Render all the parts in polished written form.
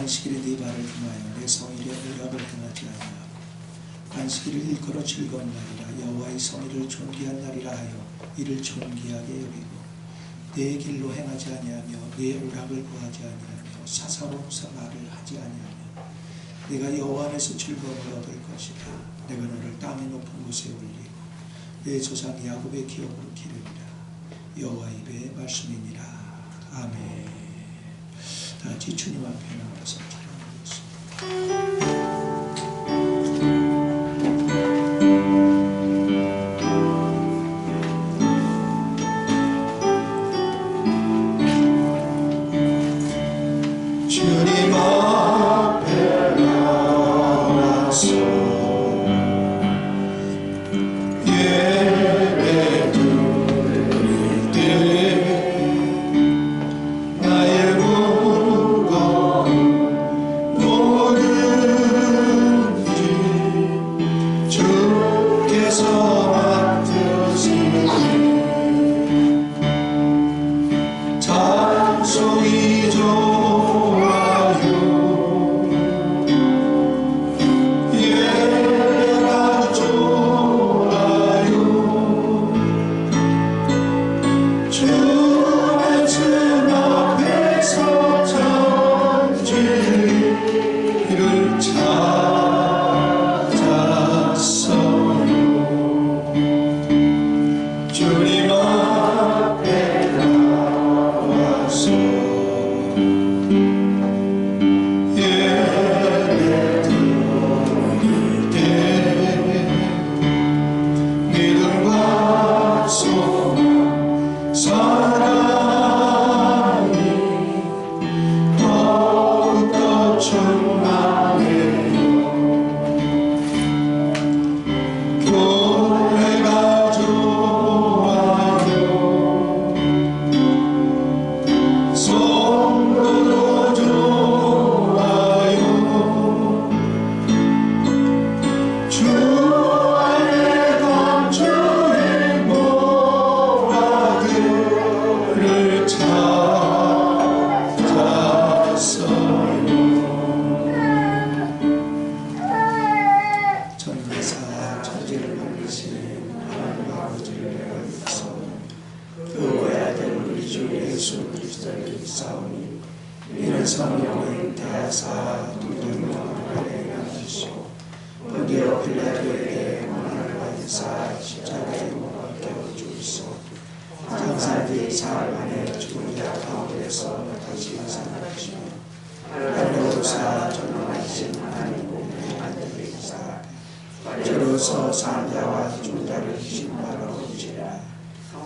안식일에 네 발을 등하여 내 성일에 의랍을 행하지 아니하고 안식일을 일컬어 즐거운 날이라 여호와의 성일을 존귀한 날이라 하여 이를 존귀하게 여기고 내 길로 행하지 아니하며 내 오락을 구하지 아니하며 사사로운 말을 하지 아니하며 내가 여호와 안에서 즐거움을 얻을 것이다. 내가 너를 땅의 높은 곳에 올리고 내 조상 야곱의 기업으로 기르리라. 여호와 입의 말씀이니라. 아멘. 다 같이 주님 앞에 나와서 기도하겠습니다. 주님 앞에 나와서 예배 드릴 때 나의 무거운 뭐든지 주께서 맡으시니 찬송이 저로서 산자와 중자를 신바라오지라.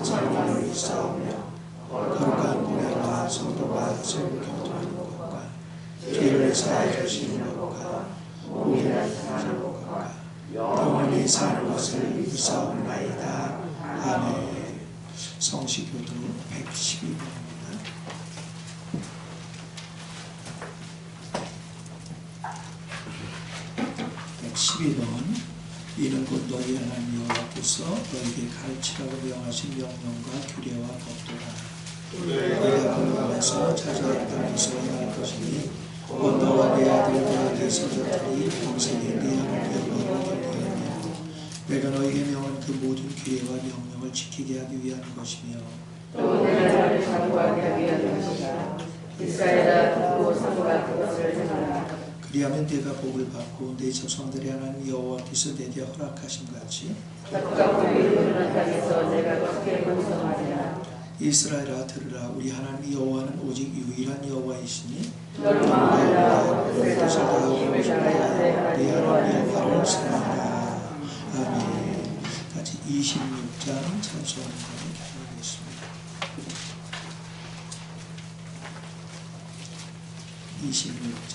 성령을 싸우며 거룩한 공회와 성도가 서로 교통하는 것과 죄를 사해 주시는 것과 우리를 향하는 것과 영원히 사는 것을 유사옵나이다. 아멘. 성시교도 112번입니다. 112번. 이는 곧 너희 하나님 여호와께서 너에게 가르치라고 명하신 명령과 규례와 법도라. 너희가 공부해서 찾아야 땅에서 행할 것이니 곧 너와 내 아들들에게서 저들이 평생에 내 하나님 여호와를 경외하며 내가 너에게 명한 그 모든 규례와 명령을 지키게 하기 위한 것이며 또 내가 너를 강구하게 하기 위한 것이다. 이스라엘아 듣고 삼가 그것을 행하라. 그리하면 내가 복을 받고 내 조상들의 하나님 여호와께서 내게 허락하신 같이 적과 우리 이루는 땅에서 내가 크게 번성하리라. 이스라엘아 들으라. 우리 하나님 여호와는 오직 유일한 여호와이시니 너를 망하라. 내 뜻을 다하고 힘을 다하여 내 하나님 여호와를 사랑하라. 아멘. 같이 26장 찬송하겠습니다. 26장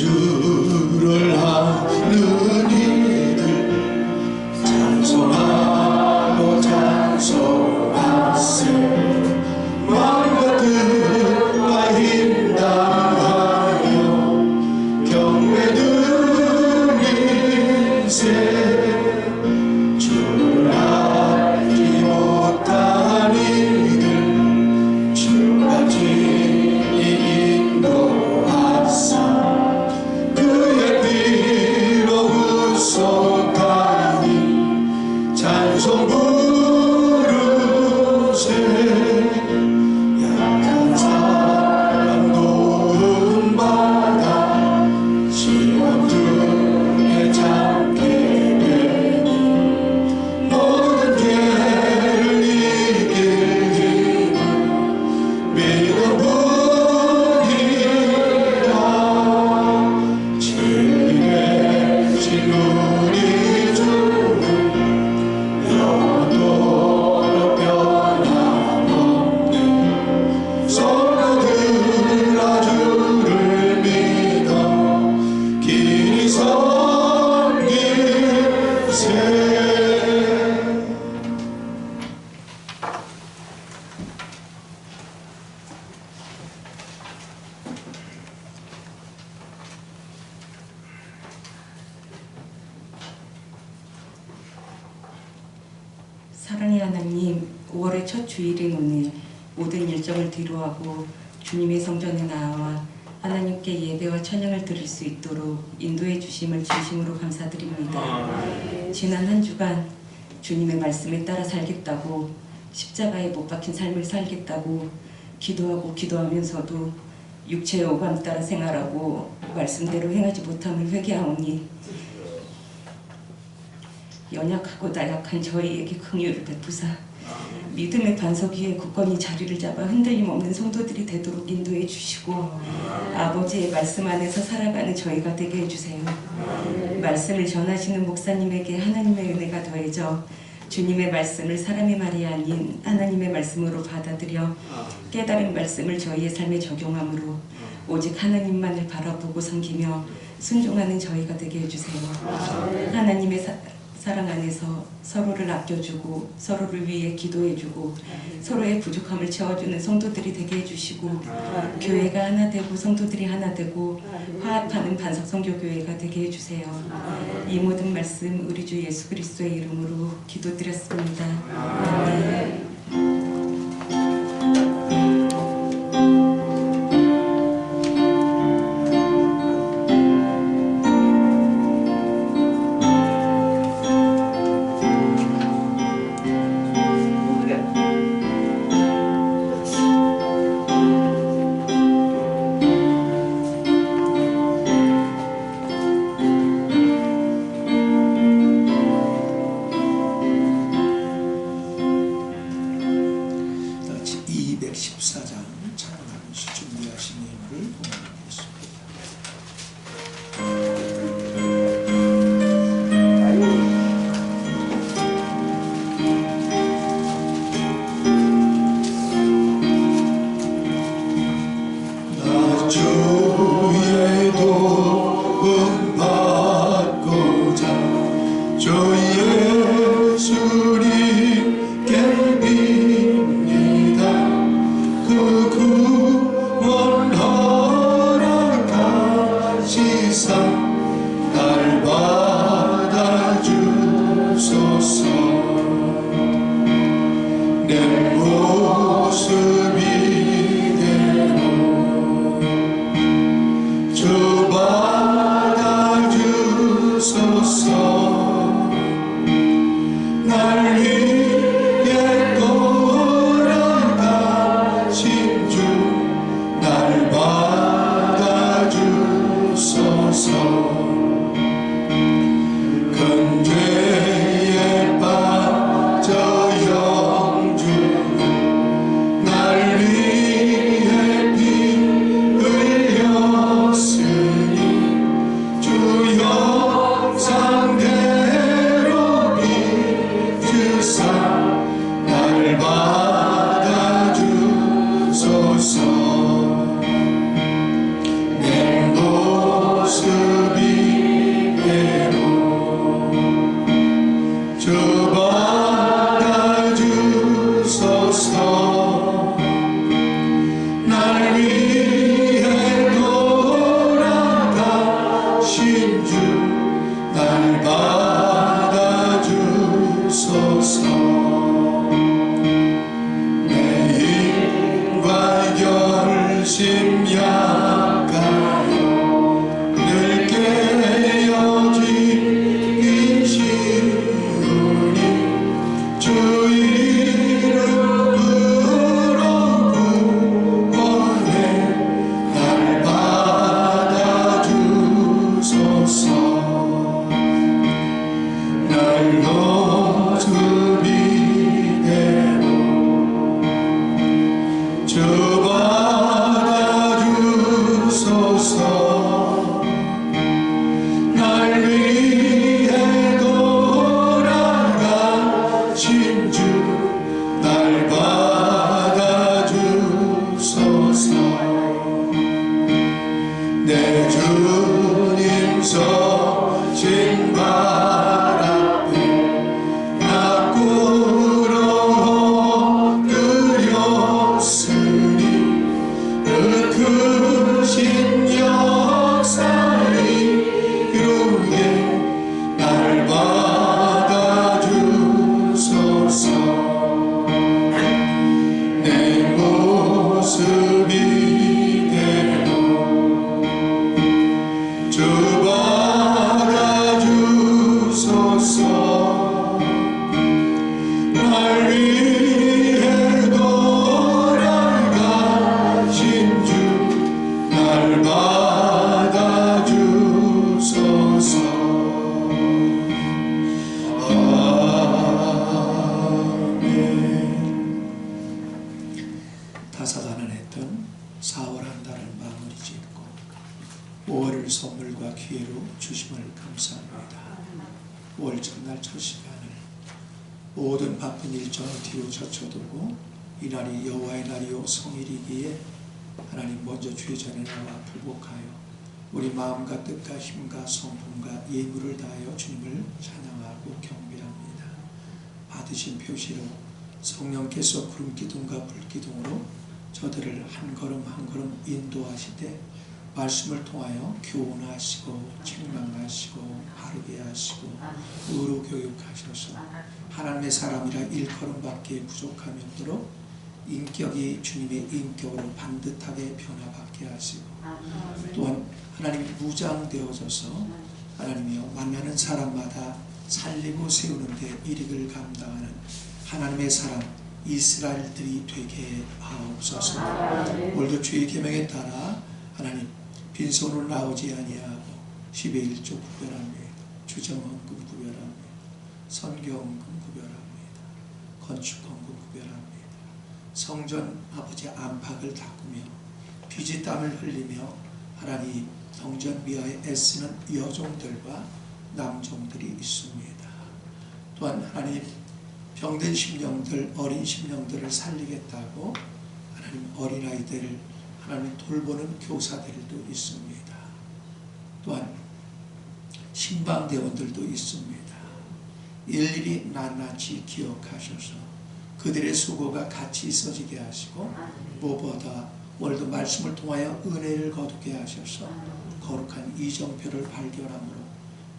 구세주를 하는 이들 찬송하고 찬송하세 마음과 뜻과 힘 다하여 경배드린 인생 주를 알지 못한 이들 주가 진리 인도하사 그의 피로 구속하니 찬송 부르세 약한 사람 도움받아 시험 중에 참게 되니 모든 죄를 이길 힘은 믿음 뿐이라 진리의 진우리 주는 영원토록 변함없네 성도들아 주를 믿어 길이 섬기세. 사랑의 하나님, 5월의 첫 주일인 오늘 모든 일정을 뒤로하고 주님의 성전에 나와 하나님께 예배와 찬양을 드릴 수 있도록 인도해 주심을 진심으로 감사드립니다. 지난 한 주간 주님의 말씀에 따라 살겠다고 십자가에 못 박힌 삶을 살겠다고 기도하고 기도하면서도 육체의 오감 따라 생활하고 말씀대로 행하지 못함을 회개하오니 연약하고 나약한 저희에게 긍휼을 베푸사 믿음의 반석 위에 굳건히 자리를 잡아 흔들림 없는 성도들이 되도록 인도해 주시고 아버지의 말씀 안에서 살아가는 저희가 되게 해주세요. 말씀을 전하시는 목사님에게 하나님의 은혜가 더해져 주님의 말씀을 사람의 말이 아닌 하나님의 말씀으로 받아들여 깨달은 말씀을 저희의 삶에 적용함으로 오직 하나님만을 바라보고 섬기며 순종하는 저희가 되게 해주세요. 하나님의 사랑 안에서 서로를 아껴주고 서로를 위해 기도해주고 서로의 부족함을 채워주는 성도들이 되게 해주시고 교회가 하나 되고 성도들이 하나 되고 화합하는 반석성교교회가 되게 해주세요. 이 모든 말씀 우리 주 예수 그리스도의 이름으로 기도드렸습니다. 아멘. 내 모습 이대로 9월 첫날 첫 시간을 모든 바쁜 일정을 뒤로 젖혀두고 이날이 여호와의 날이요 성일이기에 하나님 먼저 주의 전에 나와 불복하여 우리 마음과 뜻과 힘과 성품과 예물을 다하여 주님을 찬양하고 경배합니다. 받으신 표시로 성령께서 구름기둥과 불기둥으로 저들을 한 걸음 한 걸음 인도하시되 말씀을 통하여 교훈하시고 책망하시고 바르게 하시고 의로 교육하셔서 하나님의 사람이라 일걸음밖에 부족함이 없도록 인격이 주님의 인격으로 반듯하게 변화받게 하시고 또한 하나님이 무장되어져서 하나님이여 만나는 사람마다 살리고 세우는 데 일익을 감당하는 하나님의 사람 이스라엘들이 되게 하옵소서. 오늘도 주의 계명에 따라 하나님 빈손으로 나오지 아니하고 10의 1조 구별합니다. 주정헌금 구별합니다. 선교헌금 구별합니다. 건축헌금 구별합니다. 성전 아버지 안팎을 닦으며 피지땀을 흘리며 하나님 성전 미화에 애쓰는 여종들과 남종들이 있습니다. 또한 하나님 병든 심령들, 어린 심령들을 살리겠다고 하나님 어린아이들을 하나님 돌보는 교사들도 있습니다. 또한 신방대원들도 있습니다. 일일이 낱낱이 기억하셔서 그들의 수고가 같이 있어지게 하시고 무엇보다 오늘도 말씀을 통하여 은혜를 거두게 하셔서 거룩한 이정표를 발견함으로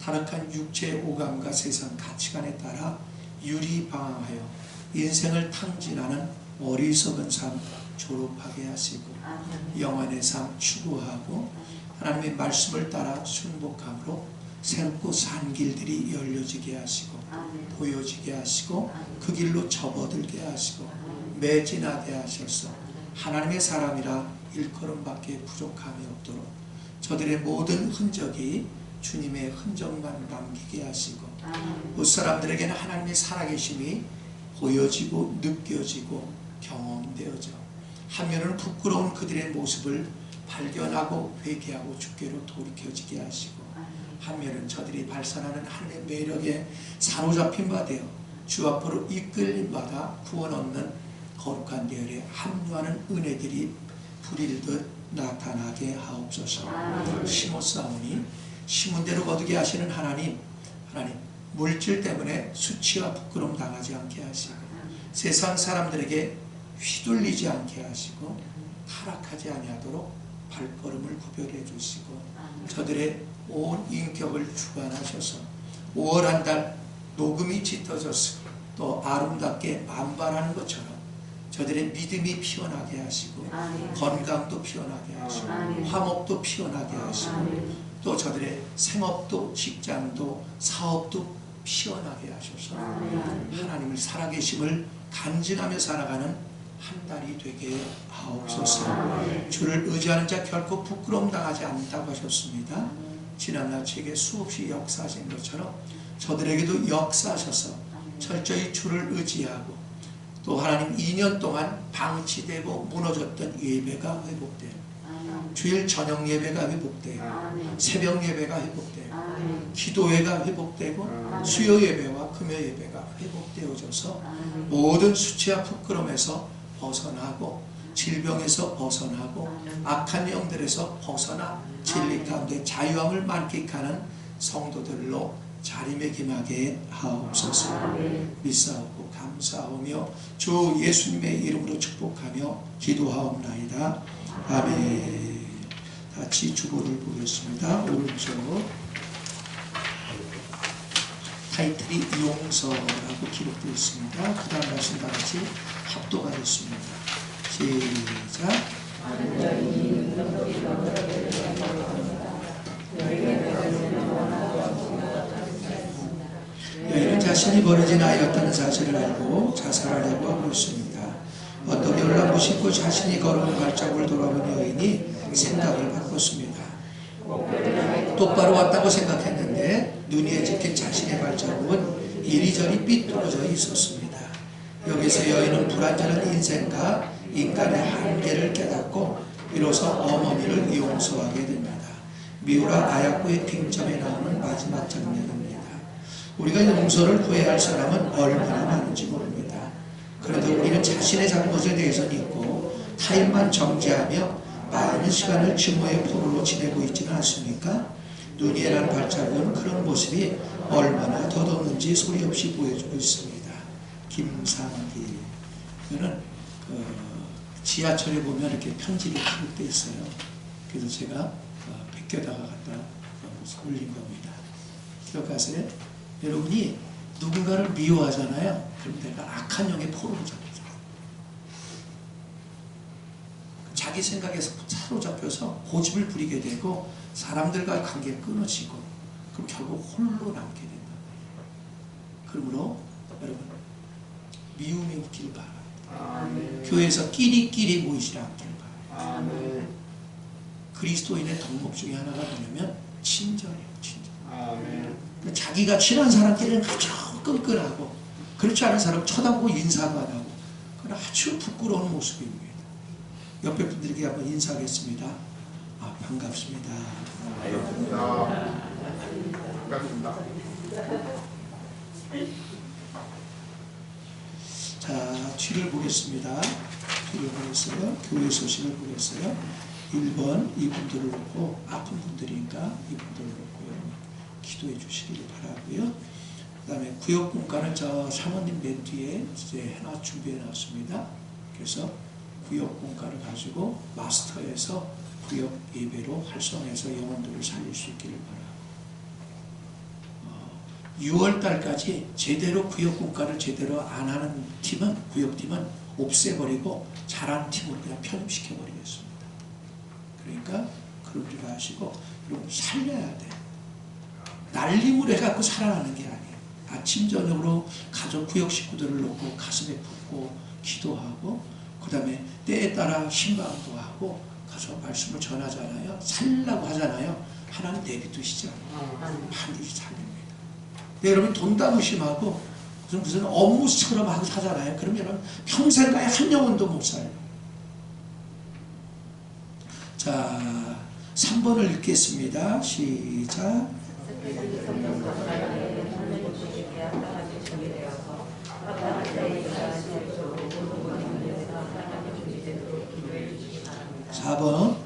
타락한 육체의 오감과 세상 가치관에 따라 유리방황하여 인생을 탕진하는 어리석은 삶 졸업하게 하시고 영원의 삶 추구하고 하나님의 말씀을 따라 순복함으로 새롭고 산 길들이 열려지게 하시고 보여지게 하시고 그 길로 접어들게 하시고 매진하게 하셔서 하나님의 사람이라 일걸음밖에 부족함이 없도록 저들의 모든 흔적이 주님의 흔적만 남기게 하시고 그 사람들에게는 하나님의 살아계심이 보여지고 느껴지고 경험되어져 한면은 부끄러운 그들의 모습을 발견하고 회개하고 주께로 돌이켜지게 하시고 한면은 저들이 발산하는 하나님의 매력에 사로잡힌 바 되어 주 앞으로 이끌림 받아 구원 얻는 거룩한 계열에 합류하는 은혜들이 불일듯 나타나게 하옵소서. 심었사오니 심은 대로 거두게 하시는 하나님 물질 때문에 수치와 부끄러움 당하지 않게 하시고 세상 사람들에게 휘둘리지 않게 하시고 타락하지 아니하도록 발걸음을 구별해 주시고 저들의 온 인격을 주관하셔서 5월 한 달 녹음이 짙어졌고 또 아름답게 만발하는 것처럼 저들의 믿음이 피어나게 하시고 건강도 피어나게 하시고 화목도 피어나게 하시고 또 저들의 생업도 직장도 사업도 피어나게 하셔서 하나님을 살아계심을 간증하며 살아가는 한 달이 되게 하옵소서. 주를 의지하는 자 결코 부끄러움 당하지 않는다고 하셨습니다. 지난날 제게 수없이 역사하신 것처럼 저들에게도 역사하셔서 철저히 주를 의지하고 또 하나님 2년 동안 방치되고 무너졌던 예배가 회복되고 주일 저녁 예배가 회복되고 새벽 예배가 회복되고 기도회가 회복되고 수요 예배와 금요 예배가 회복되어져서 모든 수치와 부끄러움에서 벗어나고 질병에서 벗어나고 악한 영들에서 벗어나 진리 가운데 자유함을 만끽하는 성도들로 자리매김하게 하옵소서. 믿사오고 감사하며 주 예수님의 이름으로 축복하며 기도하옵나이다. 아멘. 같이 주보를 보겠습니다. 오른쪽 타이틀이 용서라고 기록되어 있습니다. 그 다음 말씀 다 같이 합독하겠습니다. 시작. 여인은 자신이 버려진 아이였다는 사실을 알고 자살하려고 하고 있습니다. 어떻게 올라무심고 자신이 걸어온 발자국을 돌아본 여인이 생각을 바꿨습니다. 똑바로 왔다고 생각했는데 눈 위에 찍힌 자신의 발자국은 이리저리 삐뚤어져 있었습니다. 여기서 여인은 불완전한 인생과 인간의 한계를 깨닫고 비로소 어머니를 용서하게 됩니다. 미우라 아야코의 빙점에 나오는 마지막 장면입니다. 우리가 용서를 구해야 할 사람은 얼마나 많은지 모릅니다. 그래도 우리는 자신의 잘못에 대해서 잊고 타인만 정죄하며 많은 시간을 증오의 포로로 지내고 있지는 않습니까? 누니에라는 발자국은 그런 모습이 얼마나 더더는지 소리 없이 보여주고 있습니다. 김상기. 이거는 지하철에 보면 이렇게 편지를 찍을 때 있어요. 그래서 제가 베껴다가 갖다 올린 겁니다. 기억하세요? 여러분이 누군가를 미워하잖아요. 그럼 내가 악한 영의 포로로 잡히죠. 자기 생각에서 사로잡혀서 고집을 부리게 되고 사람들과의 관계가 끊어지고 그럼 결국 홀로 남게 된다. 그러므로 여러분 미움이 없길 바랍니다. 교회에서 끼리끼리 모이지 않길 바랍니다. 그리스도인의 덕목 중에 하나가 뭐냐면 친절이에요. 친절. 자기가 친한 사람끼리는 아주 끈끈하고 그렇지 않은 사람 쳐다보고 인사만 하고 그건 아주 부끄러운 모습입니다. 옆에 분들에게 한번 인사하겠습니다. 반갑습니다. 반갑습니다. 자, 뒤를 보겠습니다. 뒤를 보겠어요. 교회 소식을 보겠어요. 1번 이분들을 놓고 아픈 분들이니까 이분들을 놓고요. 기도해 주시기를 바라고요. 그 다음에 구역공과는 저 사모님 맨 뒤에 이제 준비해 놨습니다. 그래서 구역공과를 가지고 마스터해서 구역 예배로 활성해서 영혼들을 살릴 수 있기를 바라고 6월달까지 제대로 구역공과를 제대로 안 하는 팀은 구역팀은 없애버리고 잘하는 팀으로 그냥 편입시켜버리겠습니다. 그러니까 그런 줄 아시고 여러분 살려야 돼. 날림을 해갖고 살아나는 게 아니에요. 아침 저녁으로 가족 구역 식구들을 놓고 가슴에 품고 기도하고 그 다음에 때에 따라 신방도 하고 가서 말씀을 전하잖아요. 살려고 하잖아요. 하나님 내비두시지 않아요. 반드시 살립니다. 근데 여러분 돈 다 무심하고 무슨 업무처럼 하고 사잖아요. 그러면 여러분 평생가에 한 영혼도 못 살아요. 자, 3번을 읽겠습니다. 시작. 사 번.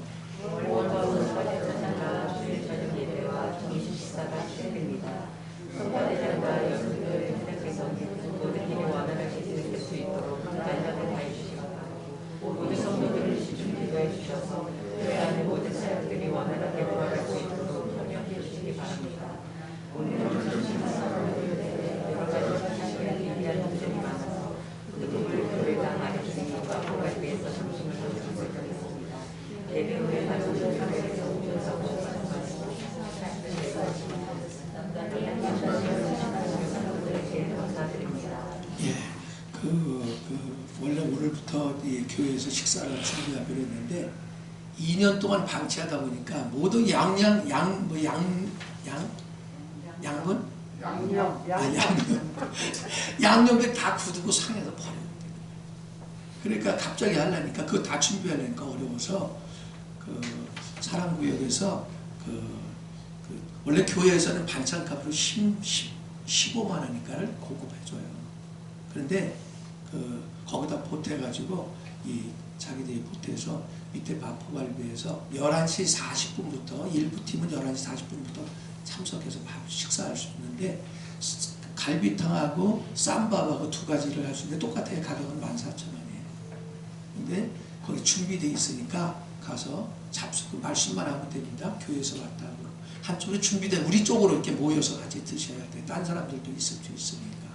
원래 오늘부터 교회에서 식사를 준비하기로 했는데 2년 동안 방치하다 보니까 모두 양분? 양념에 다 굳고 상해서 버려요. 그러니까 갑자기 하려니까 그거 다 준비하려니까 어려워서 사랑구역에서 원래 교회에서는 반찬값으로 15만 원인가를 공급해줘요. 그런데 거기다 보태가지고 자기들이 보태서 밑에 마포갈비에서 11시 40분부터 일부 팀은 11시 40분부터 참석해서 식사할 수 있는데 갈비탕하고 쌈밥하고 두 가지를 할 수 있는데 똑같아요. 가격은 14,000원이에요. 근데 거기 준비되어 있으니까 가서 잡수고 말씀만 하면 됩니다. 교회에서 왔다고. 한쪽에 준비된 우리 쪽으로 이렇게 모여서 같이 드셔야 돼요. 딴 사람들도 있을 수 있으니까.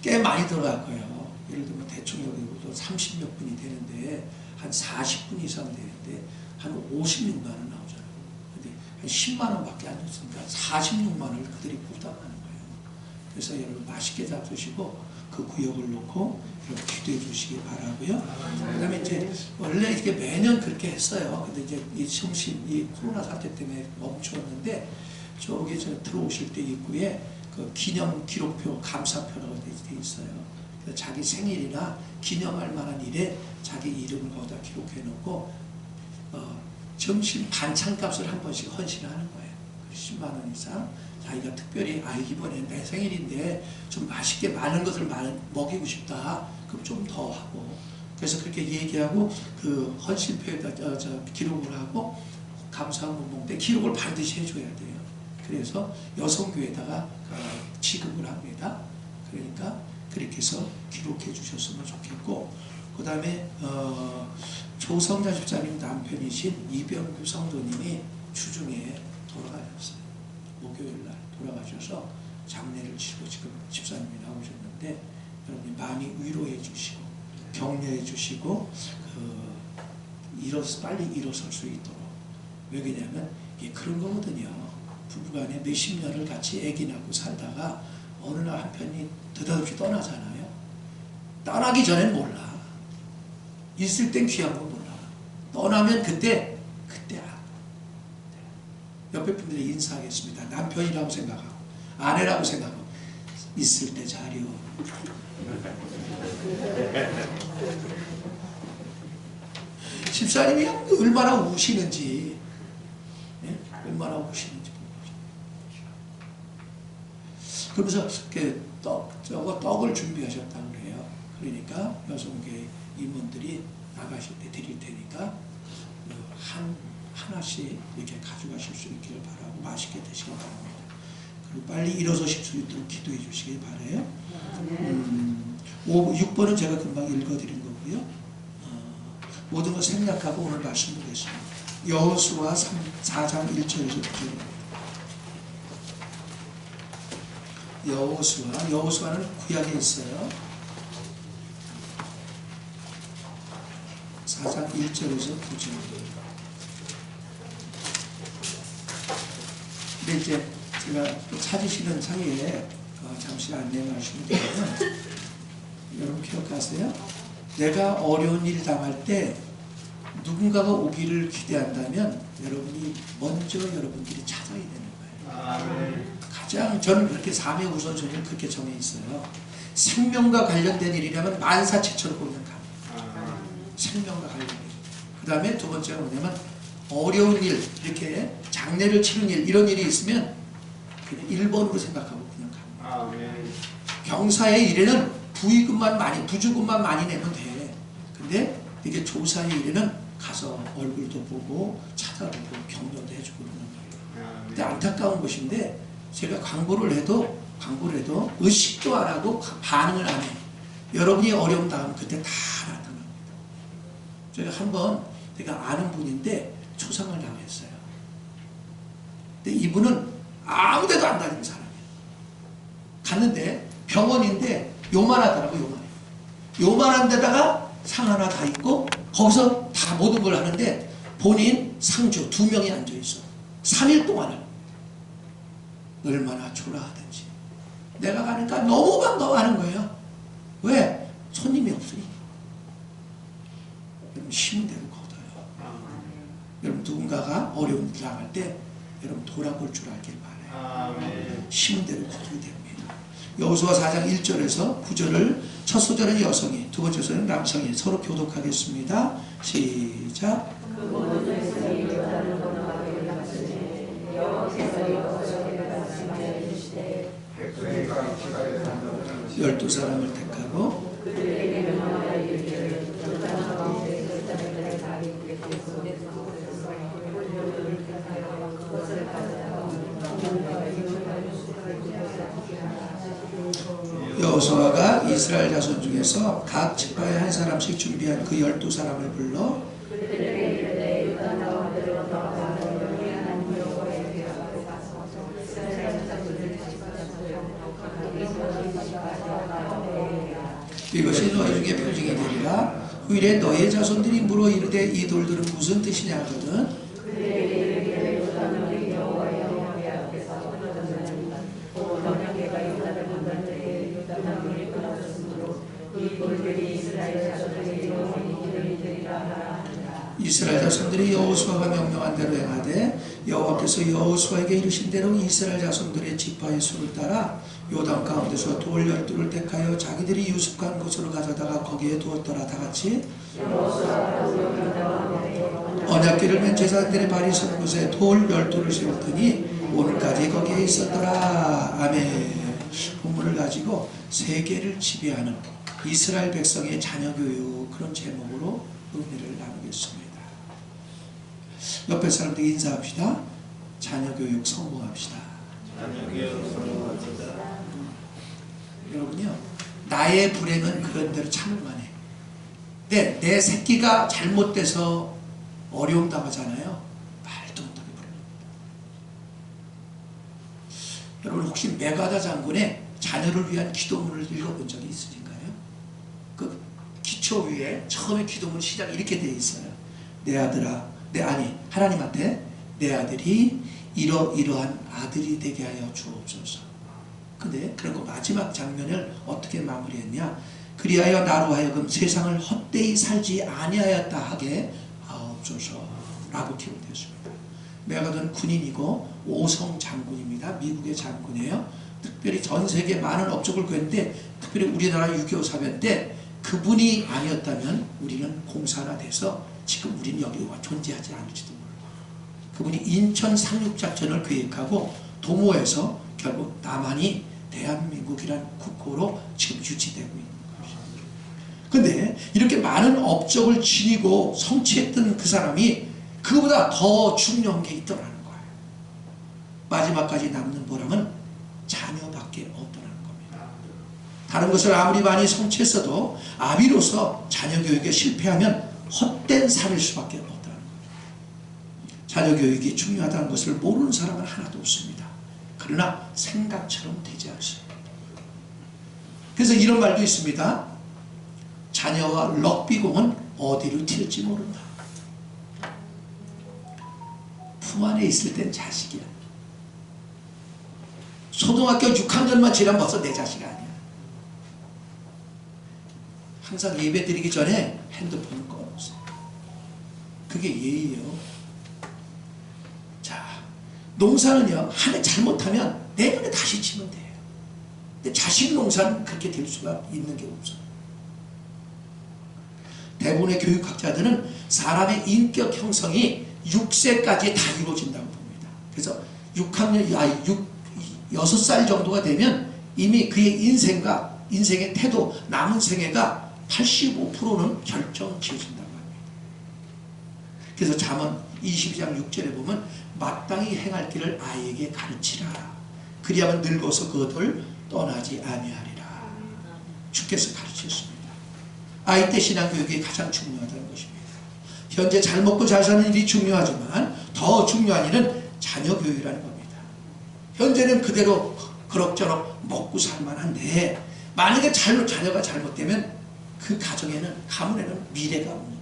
꽤 많이 들어갈 거예요. 예를 들면 대충 여기도 30몇 분이 되는데 한 40분 이상 되는데 한 56만 원 나오잖아요. 근데 한 10만 원밖에 안 줬으니까 46만 원을 그들이 부담하는 거예요. 그래서 여러분 맛있게 잡수시고 그 구역을 놓고 기도해 주시기 바라고요. 그 다음에 이제 원래 이렇게 매년 그렇게 했어요. 근데 이제 이 코로나 사태 때문에 멈추었는데 저기 들어오실 때 입구에 그 기념 기록표 감사표라고 돼 있어요. 그래서 자기 생일이나 기념할 만한 일에 자기 이름을 거기다 기록해 놓고 점심 반찬값을 한 번씩 헌신하는 거예요. 10만 원 이상. 자기가 특별히 이번에 내 생일인데 좀 맛있게 많은 것을 먹이고 싶다. 그럼 좀 더 하고. 그래서 그렇게 얘기하고 그 헌신표에다 기록을 하고 감사한 건 때 기록을 반드시 해줘야 돼요. 그래서 여성교회에다가 지급을 합니다. 그러니까 그렇게 해서 기록해 주셨으면 좋겠고, 그 다음에 조성자 집사님 남편이신 이병규 성도님이 주중에 돌아가셨어요. 목요일날 돌아가셔서 장례를 치르고 지금 집사님이 나오셨는데, 여러분이 많이 위로해 주시고 격려해 주시고 빨리 일어설 수 있도록. 왜냐하면 이게 그런 거거든요. 부부간에 몇십 년을 같이 애기 낳고 살다가 어느 날 한편이 느닷없이 떠나잖아요. 떠나기 전엔 몰라. 있을 땐 귀한 건 몰라. 떠나면 그때 옆에 분들이 인사하겠습니다. 남편이라고 생각하고 아내라고 생각하고 있을 때 자려. 집사님이 얼마나 우시는지, 얼마나 우시는지 그러면서 떡을 준비하셨다고 그래요. 그러니까 여성교회 임원들이 나가실 때 드릴 테니까 하나씩 이렇게 가져가실 수 있기를 바라고 맛있게 드시기 바랍니다. 그리고 빨리 일어서실 수 있도록 기도해 주시기 바라요. 6번은 제가 금방 읽어드린 거고요. 모든 걸 생략하고 오늘 말씀 보겠습니다. 여호수아 4장 1절에서 9절입니다. 여호수아는 구약에 있어요. 4장 1절에서 9절. 근데 이제 제가 또 찾으시는 사이에 잠시 안내 말씀을 드리면, 여러분 기억하세요? 내가 어려운 일 당할 때 누군가가 오기를 기대한다면 여러분이 먼저 여러분들이 찾아야 되는 거예요. 가장 저는 그렇게 삶의 우선순위를 그렇게 정해 있어요. 생명과 관련된 일이라면 만사체처럼 그냥 갑니다. 생명과 관련된 일. 그 다음에 두 번째가 뭐냐면 어려운 일, 이렇게 장례를 치는 일, 이런 일이 있으면 그냥 1번으로 생각하고 그냥 갑니다. 병사의 일에는 부주금만 많이 내면 돼. 근데 이게 조사의 일에는 가서 얼굴도 보고 찾아보고 격려도 해주고 그러는 거예요. 근데 안타까운 것인데, 제가 광고를 해도 의식도 안 하고 반응을 안 해요. 여러분이 어려움 당하면 그때 다 나타납니다. 제가 한번 제가 아는 분인데 초상을 당했어요. 근데 이분은 아무 데도 안 다니는 사람이에요. 갔는데 병원인데 요만하더라고요. 요만한 데다가 상 하나 다 있고 거기서 다 모든 걸 하는데 본인 상주 2명이 앉아있어. 3일 동안을. 얼마나 초라하든지. 내가 가니까 너무 반가워하는 거예요. 왜? 손님이 없으니. 여러분 쉬운 대로 거둬요. 여러분 누군가가 어려운 일 당할 때 여러분 돌아볼 줄 알길 바라요. 쉬운 대로 거두게 됩니다. 여호수아 4장 1절에서 9절을 첫 소절은 여성이, 두 번째 소절은 남성이 서로 교독하겠습니다. 시작. 열두 사람을 택하고 여호수아가 이스라엘 자손 중에서 각 지파에 한 사람씩 준비한 그 12사람을 불러 이것이 너희 중에 표징이 되리라. 후일에 너희 자손들이 물어 이르되 이 돌들은 무슨 뜻이냐 하거든. 이스라엘 자손들이 여호수아가 명령한 대로 행하되 여호와께서 여호수아에게 이르신 대로 이스라엘 자손들의 지파의 수를 따라 요단 가운데서 돌 12를 택하여 자기들이 유숙한 곳으로 가져다가 거기에 두었더라. 다같이 언약궤를 맨 제사장들의 발이 선 곳에 돌 12를 세웠더니 오늘까지 거기에 있었더라. 아멘. 본문을 가지고 세계를 지배하는 이스라엘 백성의 자녀교육, 그런 제목으로 은혜를 나누겠습니다. 옆에 사람들 인사합시다. 자녀교육 성공합시다. 여러분요, 나의 불행은 그런 대로 참을만 해. 근데 내 새끼가 잘못돼서 어려움 당하잖아요. 말도 못하게 부릅니다. 여러분 혹시 메가다 장군의 자녀를 위한 기도문을 읽어본 적이 있으신가요? 그 기초 위에 처음에 기도문 시작이 이렇게 되어 있어요. 내 아들아, 하나님한테 내 아들이 이러이러한 아들이 되게 하여 주옵소서. 근데 그런 거 마지막 장면을 어떻게 마무리했냐? 그리하여 나로 하여금 세상을 헛되이 살지 아니하였다 하게 하옵소서 라고 기록되었습니다. 메가다는 군인이고 오성 장군입니다. 미국의 장군이에요. 특별히 전 세계 많은 업적을 구했는데 특별히 우리나라 6.25 사변 때 그분이 아니었다면 우리는 공산화돼서 지금 우리는 여기와 존재하지 않을지도 몰라요. 그분이 인천 상륙작전을 계획하고 도모에서 결국 남한이 대한민국이란 국호로 지금 유지되고 있는 것입니다. 그런데 이렇게 많은 업적을 지니고 성취했던 그 사람이 그보다 더 중요한 게 있더라는 거예요. 마지막까지 남는 보람은 자녀밖에 없더라는 겁니다. 다른 것을 아무리 많이 성취했어도 아비로서 자녀 교육에 실패하면 헛된 삶일 수밖에 없더라는 거예요. 자녀 교육이 중요하다는 것을 모르는 사람은 하나도 없습니다. 그러나 생각처럼 되지 않습니다. 그래서 이런 말도 있습니다. 자녀와 럭비공은 어디로 튈지 모른다. 품 안에 있을 땐 자식이야. 초등학교 6학년만 지나면 벌써 내 자식 아니야. 항상 예배 드리기 전에 핸드폰을 꺼놓으세요. 그게 예의예요. 자, 농사는요, 한 해 잘못하면 내년에 다시 치면 돼요. 근데 자식 농사는 그렇게 될 수가 있는 게 없어요. 대부분의 교육학자들은 사람의 인격 형성이 6세까지 다 이루어진다고 봅니다. 그래서 6살 정도가 되면 이미 그의 인생의 태도, 남은 생애가 85%는 결정 지어진다고 합니다. 그래서 잠언 22장 6절에 보면 마땅히 행할 길을 아이에게 가르치라. 그리하면 늙어서 그것을 떠나지 아니하리라. 주께서 가르치셨습니다. 아이 때 신앙교육이 가장 중요하다는 것입니다. 현재 잘 먹고 잘 사는 일이 중요하지만 더 중요한 일은 자녀 교육이라는 겁니다. 현재는 그대로 그럭저럭 먹고 살만한데 만약에 자녀가 잘못되면 그 가문에는 미래가 없는 거예요.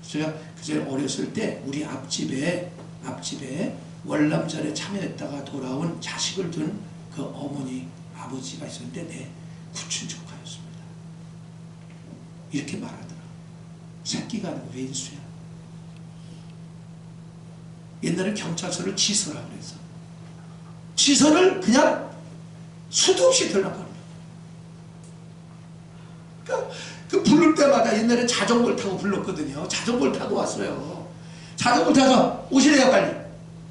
제가 그제 어렸을 때 우리 앞집에 월남전에 참여했다가 돌아온 자식을 둔 그 어머니 아버지가 있었는데 내 구친 조카였습니다. 이렇게 말하더라. 새끼가 아니고 왼수야. 옛날에 경찰서를 지서라 그래서 지서를 그냥 수도 없이 들어가는 거야. 그 부를 때마다 옛날에 자전거를 타고 불렀거든요. 자전거를 타고 왔어요. 자전거를 타서 오시래요 빨리.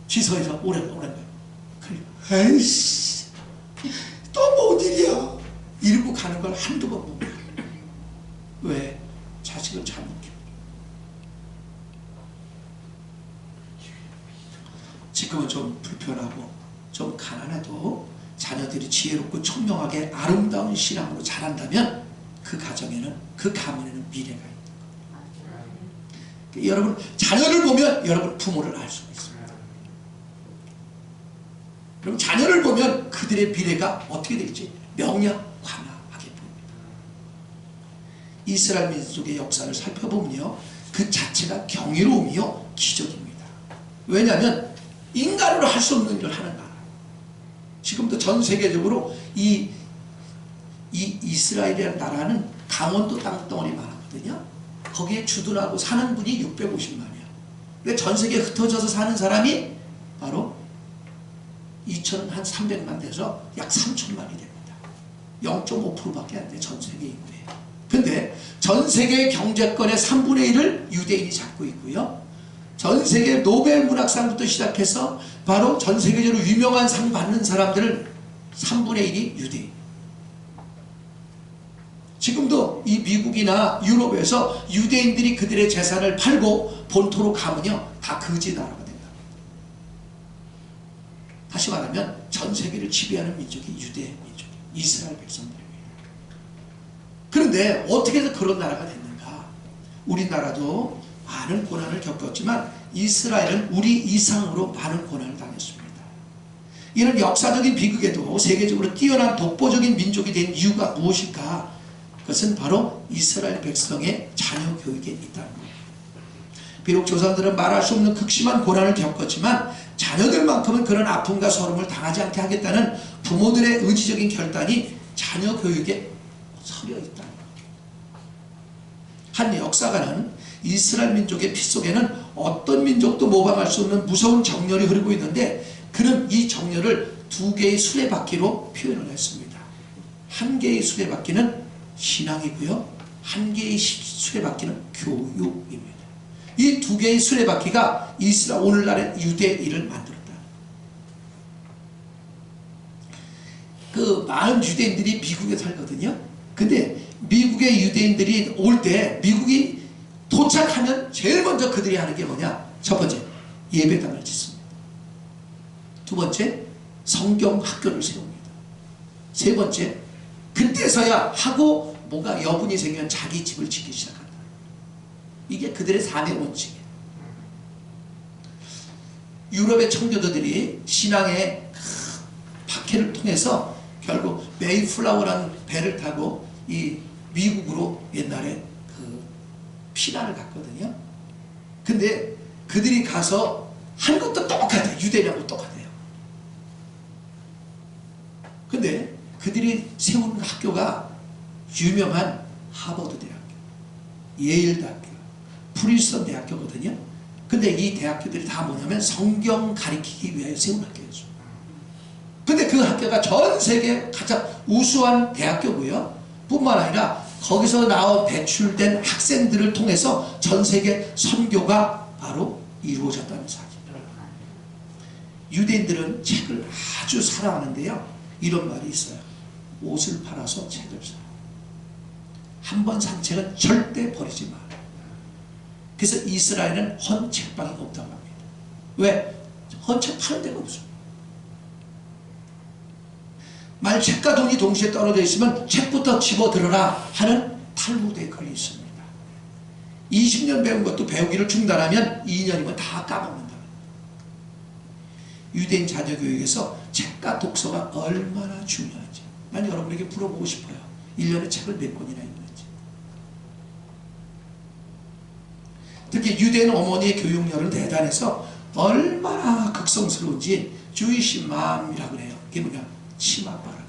지서에서 오랜 거예요. 그래, 에이씨 또 뭔 일이야. 이러고 가는 걸 한두 번 봅니다. 왜? 자식을 잘못 키워. 지금은 좀 불편하고 좀 가난해도 자녀들이 지혜롭고 총명하게 아름다운 신앙으로 자란다면 그 가정에는, 그 가문에는 미래가 있는 거예요. 여러분 자녀를 보면 여러분 부모를 알 수가 있습니다. 여러분 자녀를 보면 그들의 미래가 어떻게 될지 명확하게 보입니다. 이스라엘 민족의 역사를 살펴보면요, 그 자체가 경이로움이요 기적입니다. 왜냐하면 인간으로 할 수 없는 일을 하는 나라. 지금도 전 세계적으로 이 이스라엘이라는 나라는 강원도 땅덩어리 많았거든요. 거기에 주둔하고 사는 분이 650만이야. 근데 전 세계에 흩어져서 사는 사람이 바로 2,300만 돼서 약 3,000만이 됩니다. 0.5%밖에 안 돼, 전 세계 인구에. 근데 전 세계 경제권의 3분의 1을 유대인이 잡고 있고요. 전 세계 노벨 문학상부터 시작해서 바로 전 세계적으로 유명한 상 받는 사람들을 3분의 1이 유대인. 지금도 이 미국이나 유럽에서 유대인들이 그들의 재산을 팔고 본토로 가면요 다 거지 나라가 된다. 다시 말하면 전 세계를 지배하는 민족이 유대 민족, 이스라엘 백성들입니다. 그런데 어떻게 해서 그런 나라가 됐는가? 우리나라도 많은 고난을 겪었지만 이스라엘은 우리 이상으로 많은 고난을 당했습니다. 이런 역사적인 비극에도 세계적으로 뛰어난 독보적인 민족이 된 이유가 무엇일까? 그것은 바로 이스라엘 백성의 자녀 교육에 있다는 거예요. 비록 조상들은 말할 수 없는 극심한 고난을 겪었지만 자녀들만큼은 그런 아픔과 서름을 당하지 않게 하겠다는 부모들의 의지적인 결단이 자녀 교육에 서려 있다는 거예요. 한 역사가는 이스라엘 민족의 피 속에는 어떤 민족도 모방할 수 없는 무서운 정열이 흐르고 있는데 그는 이 정열을 두 개의 수레바퀴로 표현을 했습니다. 한 개의 수레바퀴는 신앙이고요, 한 개의 수레바퀴는 교육입니다. 이 두 개의 수레바퀴가 이스라엘 오늘날의 유대인을 만들었다. 그 많은 유대인들이 미국에 살거든요. 근데 미국의 유대인들이 올 때 미국이 도착하면 제일 먼저 그들이 하는 게 뭐냐? 첫 번째, 예배당을 짓습니다. 두 번째, 성경 학교를 세웁니다. 세 번째, 그때서야 하고 뭔가 여분이 생기면 자기 집을 짓기 시작한다. 이게 그들의 삶의 원칙이에요. 유럽의 청교도들이 신앙의 박해를 통해서 결국 메이플라워라는 배를 타고 이 미국으로 옛날에 피난을 갔거든요. 근데 그들이 가서 한 것도 똑같아요. 유대인하고 똑같아요. 근데 그들이 세운 학교가 유명한 하버드 대학교, 예일 대학교, 프린스턴 대학교거든요. 근데 이 대학교들이 다 뭐냐면 성경 가리키기 위해 세운 학교였어요. 근데 그 학교가 전 세계 가장 우수한 대학교고요. 뿐만 아니라 거기서 나와 배출된 학생들을 통해서 전 세계 선교가 바로 이루어졌다는 사실. 유대인들은 책을 아주 사랑하는데요. 이런 말이 있어요. 옷을 팔아서 책을 사. 한 번 산 책은 절대 버리지 마라. 그래서 이스라엘은 헌책방이 없다고 합니다. 왜? 헌책 파는 데가 없어요. 만약 책과 돈이 동시에 떨어져 있으면 책부터 집어들어라 하는 탈무드의 글이 있습니다. 20년 배운 것도 배우기를 중단하면 2년이면 다 까먹는다. 유대인 자녀교육에서 책과 독서가 얼마나 중요한지 난 여러분에게 물어보고 싶어요. 1년에 책을 몇 권이나 읽는지. 특히 유대인 어머니의 교육열은 대단해서 얼마나 극성스러운지 주이시맘이라고 그래요. 이게 뭐냐? 치맛바람.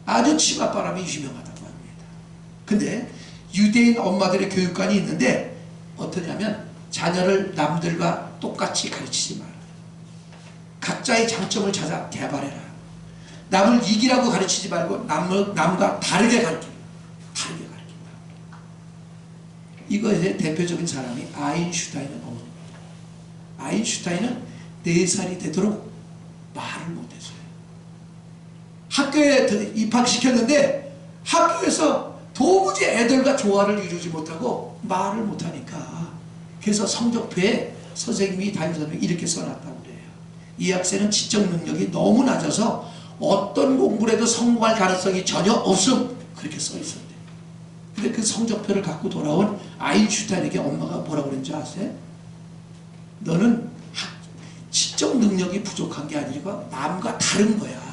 아주 치맛바람이 유명하다고 합니다. 근데 유대인 엄마들의 교육관이 있는데 어떠냐면 자녀를 남들과 똑같이 가르치지 마라. 각자의 장점을 찾아 개발해라. 남을 이기라고 가르치지 말고 남과 다르게 가르쳐라. 다르게 가르친다. 이거에 대표적인 사람이 아인슈타인은 어머니입니다. 아인슈타인은 4살이 되도록 말을 못했어요. 학교에 입학시켰는데 학교에서 도무지 애들과 조화를 이루지 못하고 말을 못하니까 그래서 성적표에 선생님이 담임선생님이 이렇게 써놨다고 그래요. 이 학생은 지적 능력이 너무 낮아서 어떤 공부를 해도 성공할 가능성이 전혀 없음 그렇게 써있었대요. 근데 그 성적표를 갖고 돌아온 아인슈타인에게 엄마가 뭐라고 그랬는지 아세요? 너는 지적 능력이 부족한 게 아니라 남과 다른 거야.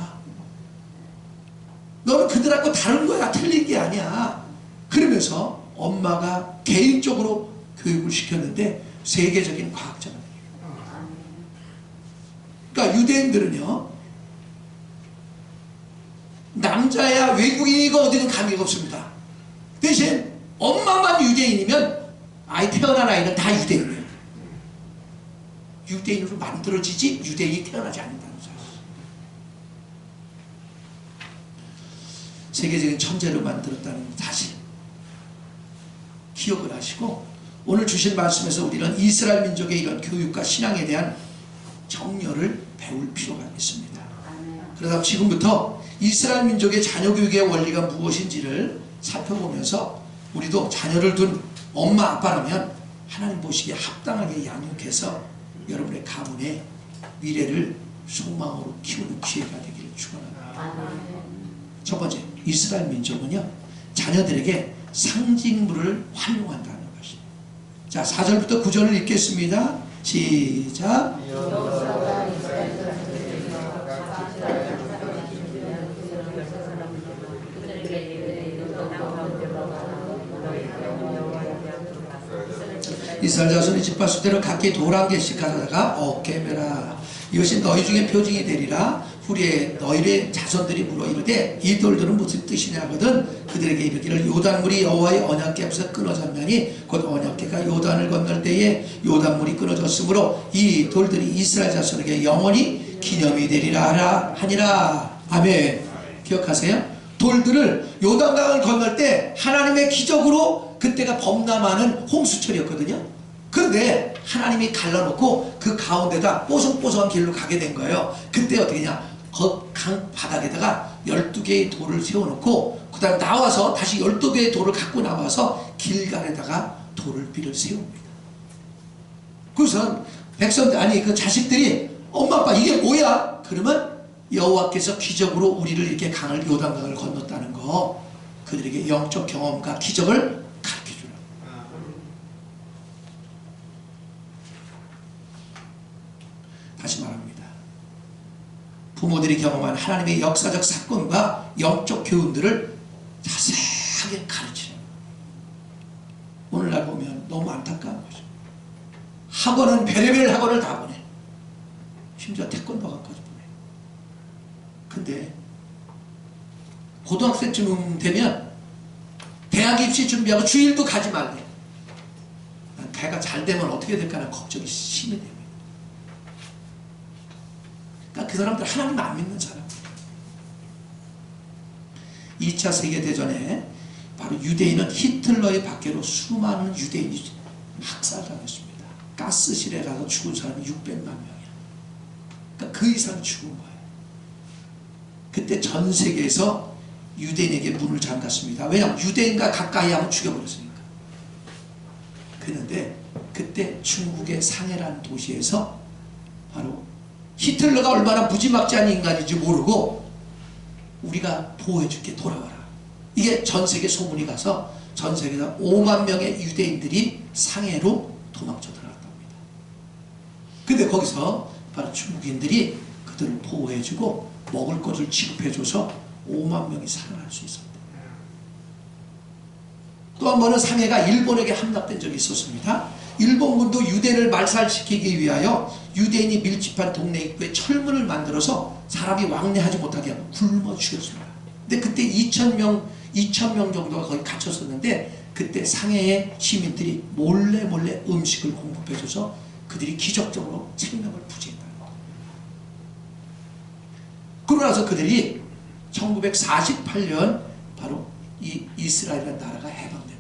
너는 그들하고 다른 거야. 틀린 게 아니야. 그러면서 엄마가 개인적으로 교육을 시켰는데 세계적인 과학자가 돼요. 그러니까 유대인들은요, 남자야 외국인이고 어디는 관계가 없습니다. 대신 엄마만 유대인이면 아이 태어난 아이는 다 유대인이에요. 유대인으로 만들어지지 유대인이 태어나지 않는다는 사실. 세계적인 천재로 만들었다는 사실 기억을 하시고 오늘 주신 말씀에서 우리는 이스라엘 민족의 이런 교육과 신앙에 대한 정렬을 배울 필요가 있습니다. 그러다 지금부터 이스라엘 민족의 자녀 교육의 원리가 무엇인지를 살펴보면서 우리도 자녀를 둔 엄마 아빠라면 하나님 보시기에 합당하게 양육해서 여러분의 가문의 미래를 소망으로 키우는 기회가 되기를 축원합니다. 첫 번째, 이스라엘 민족은요 자녀들에게 상징물을 활용한다는 것입니다. 자, 4절부터 9절을 읽겠습니다. 시작. 이스라엘 자손이 집합수대로 각기 돌 한 개씩 가져다가 어깨매라. 이것이 너희 중에 표징이 되리라. 후리에 너희의 자손들이 물어 이르되 이 돌들은 무슨 뜻이냐 하거든 그들에게 이르기를 요단물이 여호와의 언약궤 앞에서 끊어졌나니 곧 언약궤가 요단을 건널 때에 요단물이 끊어졌으므로 이 돌들이 이스라엘 자손에게 영원히 기념이 되리라 하니라. 아멘. 기억하세요? 돌들을 요단강을 건널 때 하나님의 기적으로 그때가 범람하는 홍수철이었거든요. 그런데 하나님이 갈라놓고 그 가운데다 뽀송뽀송한 길로 가게 된 거예요. 그때 어떻게 했냐, 강 바닥에다가 12개의 돌을 세워놓고 그 다음에 나와서 다시 12개의 돌을 갖고 나와서 길가에다가 돌을 빌을 세웁니다. 그래서 백성들, 아니 그 자식들이 엄마 아빠 이게 뭐야? 그러면 여호와께서 기적으로 우리를 이렇게 강을 요단강을 건넜다는 거, 그들에게 영적 경험과 기적을 가르쳐주라. 다시 말합니다. 부모들이 경험한 하나님의 역사적 사건과 영적 교훈들을 자세하게 가르치는, 오늘날 보면 너무 안타까운 거죠. 학원은 별의별 학원을 다 보내. 심지어 태권도학까지 보내. 근데 고등학생쯤 되면 대학 입시 준비하고 주일도 가지 말래. 걔가 잘 되면 어떻게 될까 하는 걱정이 심히 됩니다. 그러니까 그 사람들 하나님 안 믿는 사람. 2차 세계대전에 바로 유대인은 히틀러의 박해로 수많은 유대인이 학살당했습니다. 가스실에 가서 죽은 사람이 600만 명이야. 그러니까 그 이상 죽은 거예요. 그때 전 세계에서 유대인에게 문을 잠갔습니다. 왜냐하면 유대인과 가까이 하면 죽여버렸으니까. 그런데 그때 중국의 상해라는 도시에서 바로 히틀러가 얼마나 무지막지한 인간인지 모르고 우리가 보호해줄게, 돌아와라. 이게 전 세계 소문이 가서 전 세계에서 5만 명의 유대인들이 상해로 도망쳐 들어갔답니다. 근데 거기서 바로 중국인들이 그들을 보호해주고 먹을 것을 지급해줘서 5만 명이 살아날 수 있었다. 또 한 번은 상해가 일본에게 함락된 적이 있었습니다. 일본군도 유대인을 말살시키기 위하여 유대인이 밀집한 동네 입구에 철문을 만들어서 사람이 왕래하지 못하게 하고 굶어 죽였습니다. 근데 그때 2,000명 정도가 거기 갇혔었는데 그때 상해의 시민들이 몰래 음식을 공급해줘서 그들이 기적적으로 생명을 부지했다는 거예요. 그러고 나서 그들이 1948년 바로 이 이스라엘이라는 나라가 해방됩니다.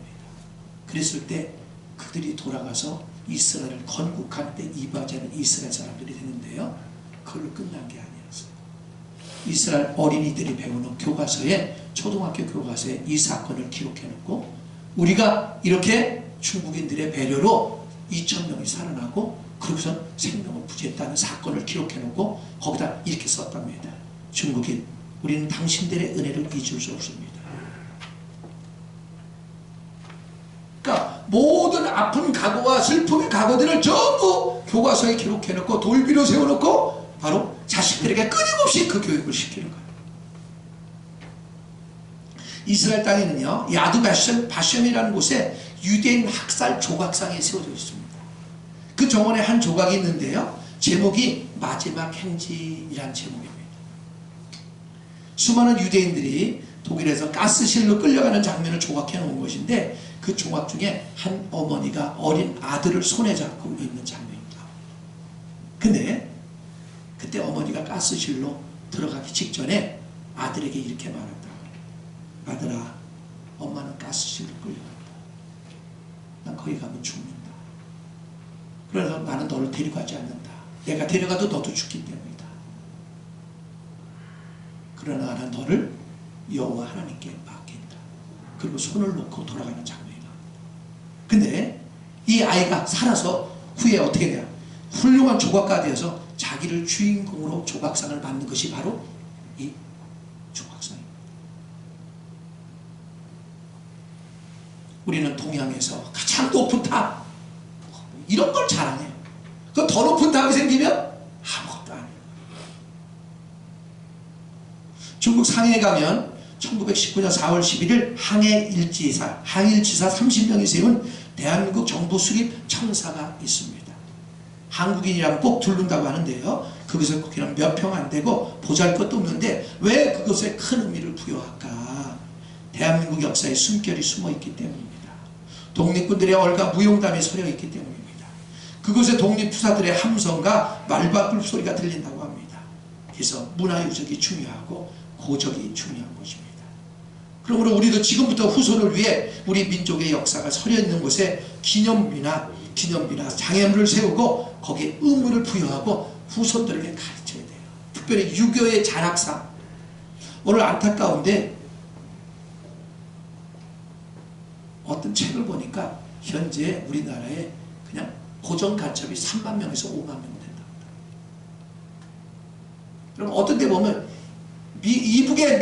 그랬을 때 그들이 돌아가서 이스라엘을 건국할 때 이바지하는 이스라엘 사람들이 되는데요, 그걸로 끝난 게 아니었어요. 이스라엘 어린이들이 배우는 교과서에, 초등학교 교과서에 이 사건을 기록해놓고 우리가 이렇게 중국인들의 배려로 2,000명이 살아나고 그러고서 생명을 부지했다는 사건을 기록해놓고 거기다 이렇게 썼답니다. 중국인, 우리는 당신들의 은혜를 잊을 수 없습니다. 그러니까 모든 아픈 각오와 슬픔의 각오들을 전부 교과서에 기록해놓고 돌비로 세워놓고 바로 자식들에게 끊임없이 그 교육을 시키는 거예요. 이스라엘 땅에는요, 야두 바셴이라는 곳에 유대인 학살 조각상이 세워져 있습니다. 그 정원에 한 조각이 있는데요, 제목이 마지막 행진이라는 제목입니다. 수많은 유대인들이 독일에서 가스실로 끌려가는 장면을 조각해 놓은 것인데 그 조각 중에 한 어머니가 어린 아들을 손에 잡고 있는 장면입니다. 근데 그때 어머니가 가스실로 들어가기 직전에 아들에게 이렇게 말한다. 아들아, 엄마는 가스실로 끌려간다. 난 거기 가면 죽는다. 그래서 나는 너를 데려가지 않는다. 내가 데려가도 너도 죽기 때문이다. 그러나 나는 너를 여호와 하나님께 맡긴다. 그리고 손을 놓고 돌아가는 장면이 나옵니다. 근데 이 아이가 살아서 후에 어떻게 돼요? 훌륭한 조각가 되어서 자기를 주인공으로 조각상을 만든 것이 바로 이 조각상입니다. 우리는 동양에서 가장 높은 탑 이런 걸 자랑해요. 그 더 높은 탑이 생기면 아무것도 아니에요. 중국 상해에 가면 1919년 4월 11일 항해일지사 30명이 세운 대한민국 정부 수립 청사가 있습니다. 한국인이라면 꼭 들른다고 하는데요. 그것을 그냥 몇 평 안 되고 보잘것도 없는데 왜 그것에 큰 의미를 부여할까? 대한민국 역사에 숨결이 숨어있기 때문입니다. 독립군들의 얼과 무용담이 서려있기 때문입니다. 그곳에 독립투사들의 함성과 말바꿀 소리가 들린다고 합니다. 그래서 문화유적이 중요하고 고적이 중요한 것입니다. 그러므로 우리도 지금부터 후손을 위해 우리 민족의 역사가 서려있는 곳에 기념비나 장애물을 세우고 거기에 의무를 부여하고 후손들에게 가르쳐야 돼요. 특별히 유교의 잔학상. 오늘 안타까운데 어떤 책을 보니까 현재 우리나라에 그냥 고정 간첩이 3만 명에서 5만 명 된답니다. 그럼 어떤 데 보면 이북에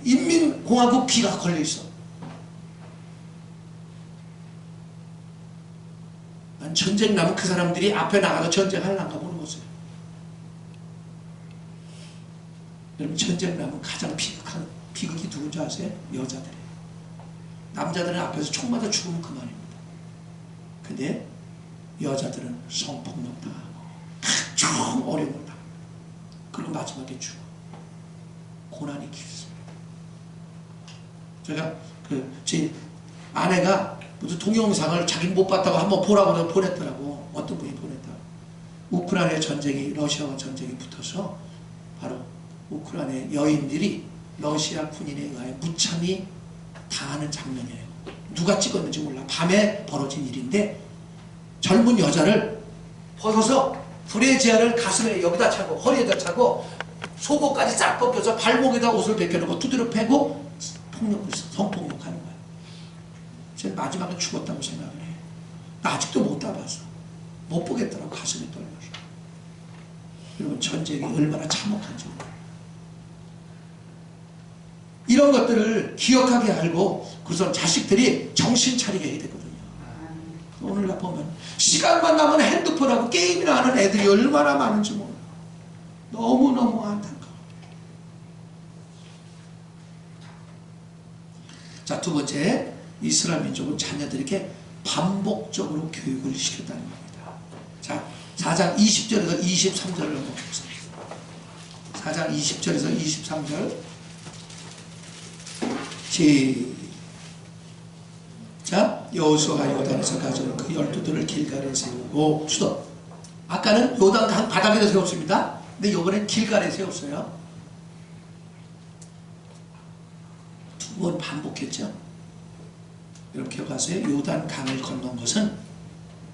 인민공화국 비가 걸려있어. 난 전쟁 나면 그 사람들이 앞에 나가서 전쟁하려는가 모르겠어요. 여러분 전쟁 나면 가장 비극이 누군지 아세요? 여자들이에요. 남자들은 앞에서 총 맞아 죽으면 그만입니다. 근데 여자들은 성폭력 당하고 각종 어려움을 당합니다. 그리고 마지막에 죽어. 고난이 깊습니다. 제가 제 아내가 무슨 동영상을 자기 못 봤다고 한번 보라고 보냈더라고. 어떤 분이 보냈다고. 우크라이나 전쟁이 러시아와 전쟁이 붙어서 바로 우크라이나 여인들이 러시아 군인에 의하여 무참히 당하는 장면이에요. 누가 찍었는지 몰라. 밤에 벌어진 일인데 젊은 여자를 벗어서 브래지아를 가슴에 여기다 차고 허리에다 차고 속옷까지 싹 벗겨서 발목에다 옷을 벗겨놓고 두드려 패고 성폭력하는 거예요. 저는 마지막에 죽었다고 생각을 해요. 나 아직도 못 따봤어. 못 보겠더라고. 가슴이 떨려서. 여러분 전쟁이 얼마나 참혹한지 몰라요. 이런 것들을 기억하게 알고 그래서 자식들이 정신 차리게 해야 되거든요. 오늘날 보면 시간만 나면 핸드폰하고 게임이나 하는 애들이 얼마나 많은지 몰라요. 너무너무 안타까워. 자, 두 번째, 이스라엘 민족은 자녀들에게 반복적으로 교육을 시켰다는 겁니다. 자, 4장 20절에서 23절을 한번 보세요. 4장 20절에서 23절 시작. 여호수아가 요단에서 가져온 그 12들을 길갈에 세우고 수도. 아까는 요단 바닥에서 세웠습니다. 근데 이번엔 길갈에 세웠어요. 두 번 반복했죠. 여러분 기억하세요? 요단 강을 건넌 것은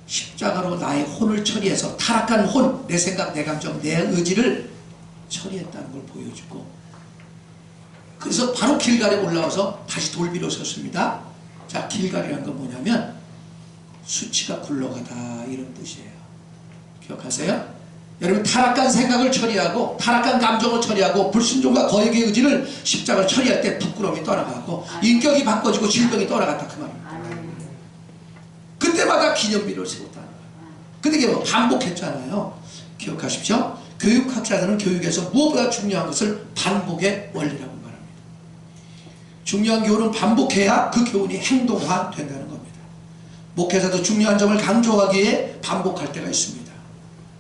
십자가로 나의 혼을 처리해서 타락한 혼, 내 생각, 내 감정, 내 의지를 처리했다는 걸 보여주고, 그래서 바로 길갈에 올라와서 다시 돌비로 섰습니다. 자, 길갈이라는 건 뭐냐면 수치가 굴러가다 이런 뜻이에요. 기억하세요? 여러분 타락한 생각을 처리하고 타락한 감정을 처리하고 불순종과 거역의 의지를 십자가를 처리할 때 부끄러움이 떠나가고 인격이 바꿔지고 질병이 떠나갔다 그 말입니다. 그때마다 기념비를 세웠다는 거예요. 근데 이게 뭐 반복했잖아요. 기억하십시오. 교육학자들은 교육에서 무엇보다 중요한 것을 반복의 원리라고 말합니다. 중요한 교훈은 반복해야 그 교훈이 행동화 된다는 겁니다. 목회자도 중요한 점을 강조하기 위해 반복할 때가 있습니다.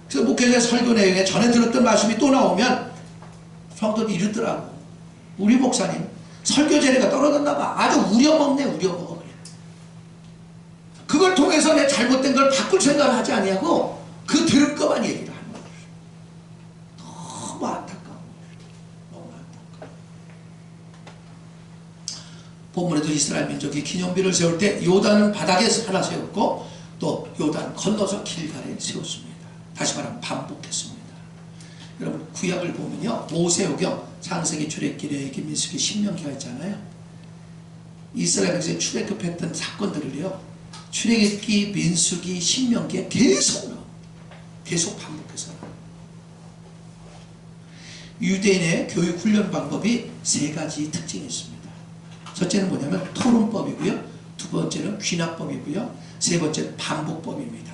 그래서 목회자의 설교 내용에 전에 들었던 말씀이 또 나오면 성도들이 이러더라고. 우리 목사님 설교 재료가 떨어졌나 봐. 아주 우려먹네. 우려먹어. 그걸 통해서 내 잘못된 걸 바꿀 생각을 하지 아니하고 그 들은 것만 얘기를 하는 거예요. 너무 안타까워. 너무 안타까워. 본문에도 이스라엘 민족이 기념비를 세울 때 요단 바닥에서 하나 세웠고 또 요단 건너서 길갈에 세웠습니다. 다시 말하면 반복했습니다. 여러분 구약을 보면요, 모세오경, 창세기, 출애굽기, 레위기, 민수기, 신명기가 있잖아요. 이스라엘 백성이 출애굽했던 사건들을요, 출애굽기, 민수기, 신명기에 계속 반복해서 유대인의 교육 훈련 방법이 세 가지 특징이 있습니다. 첫째는 뭐냐면 토론법이고요, 두 번째는 귀납법이고요, 세 번째는 반복법입니다.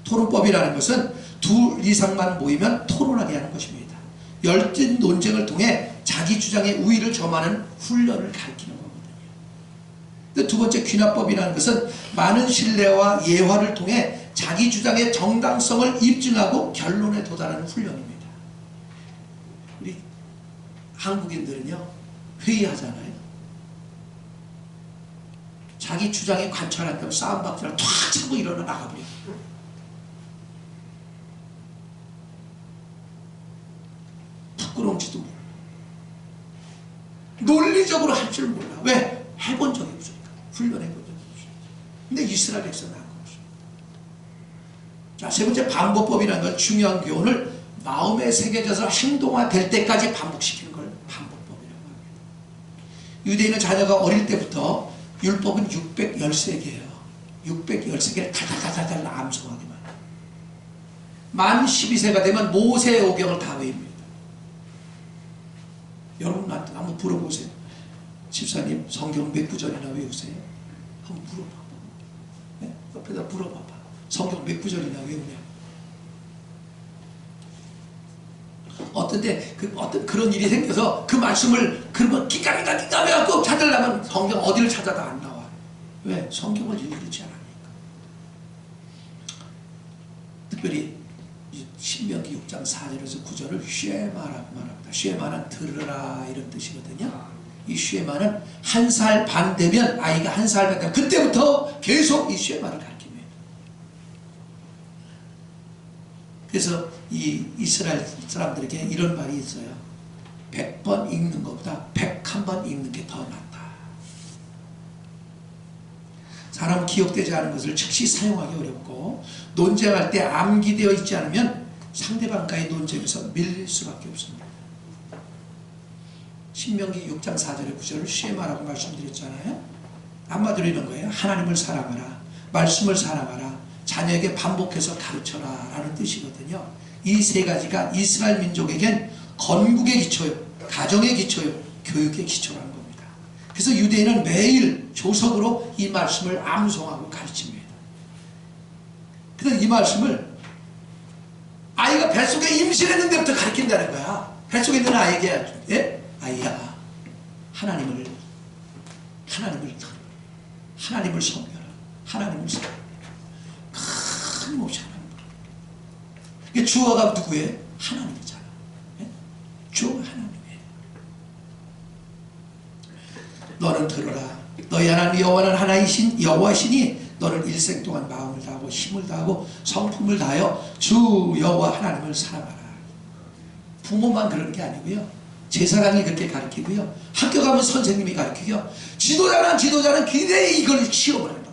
토론법이라는 것은 둘 이상만 모이면 토론하게 하는 것입니다. 열띤 논쟁을 통해 자기 주장의 우위를 점하는 훈련을 가리키는 거거든요. 두 번째 귀납법이라는 것은 많은 신뢰와 예화를 통해 자기 주장의 정당성을 입증하고 결론에 도달하는 훈련입니다. 우리 한국인들은요, 회의하잖아요. 자기 주장에 관철한다면 싸움박자를 탁 차고 일어나 나가버려요. 부끄러운지도 몰라. 논리적으로 할 줄 몰라. 왜? 해본 적이 없으니까. 훈련해본 적이 없으니까. 근데 이스라엘 백성은 한 거죠. 자, 세 번째 반복법이라는 건 중요한 교훈을 마음에 새겨져서 행동화될 때까지 반복시키는 걸 반복법이라고 합니다. 유대인의 자녀가 어릴 때부터 율법은 613개예요. 613개를 달달달달 암송하기만 해요. 만 12세가 되면 모세오경을 다 외웁니다. 여러분한테 한번 물어보세요. 집사님 성경 몇 구절이나 외우세요? 한번 물어봐. 네? 옆에다 물어봐봐. 성경 몇 구절이나 외우냐? 어떤데 어떤 그런 일이 생겨서 그 말씀을 그러면 기까미까 꼭 찾으려면 성경 어디를 찾아도 안 나와. 왜? 성경을 읽지 않으니까. 특별히 신명기 6장 4절에서 9절을 쉐마라고 말합니다. 쉐마는 들으라 이런 뜻이거든요. 이 쉐마는 1살 반 되면, 아이가 1살 반 되면 그때부터 계속 이 쉐마를 가르칩니다. 그래서 이 이스라엘 사람들에게 이런 말이 있어요. 100번 읽는 것보다 101번 읽는 게 더 낫다. 사람은 기억되지 않은 것을 즉시 사용하기 어렵고, 논쟁할 때 암기되어 있지 않으면 상대방과의 논쟁에서 밀릴 수밖에 없습니다. 신명기 6장 4절의 9절을 쉐마라고 말씀드렸잖아요. 한마디로 이런 거예요. 하나님을 사랑하라, 말씀을 사랑하라, 자녀에게 반복해서 가르쳐라 라는 뜻이거든요. 이 세 가지가 이스라엘 민족에겐 건국의 기초요, 가정의 기초요, 교육의 기초라는 겁니다. 그래서 유대인은 매일 조석으로 이 말씀을 암송하고 가르칩니다. 그래서 이 말씀을 아이가 뱃속에 임신했는 데부터 가르친다는 거야. 뱃속에 있는 아이에게, 예? 아이야, 하나님을 섬겨라. 하나님을 섬겨라. 큰 몫이 하나님. 이게 주어가 누구예요? 하나님이잖아. 예? 주어가 하나님이에요. 너는 들어라. 너희 하나님 여호와는 하나이신 여호와시니 너는 일생 동안 마음을 다하고 힘을 다하고 성품을 다하여 주 여호와 하나님을 사랑하라. 부모만 그러는 게 아니고요, 제사장이 그렇게 가르치고요, 학교 가면 선생님이 가르치고요, 지도자는 기대에 이걸 시험을 한다.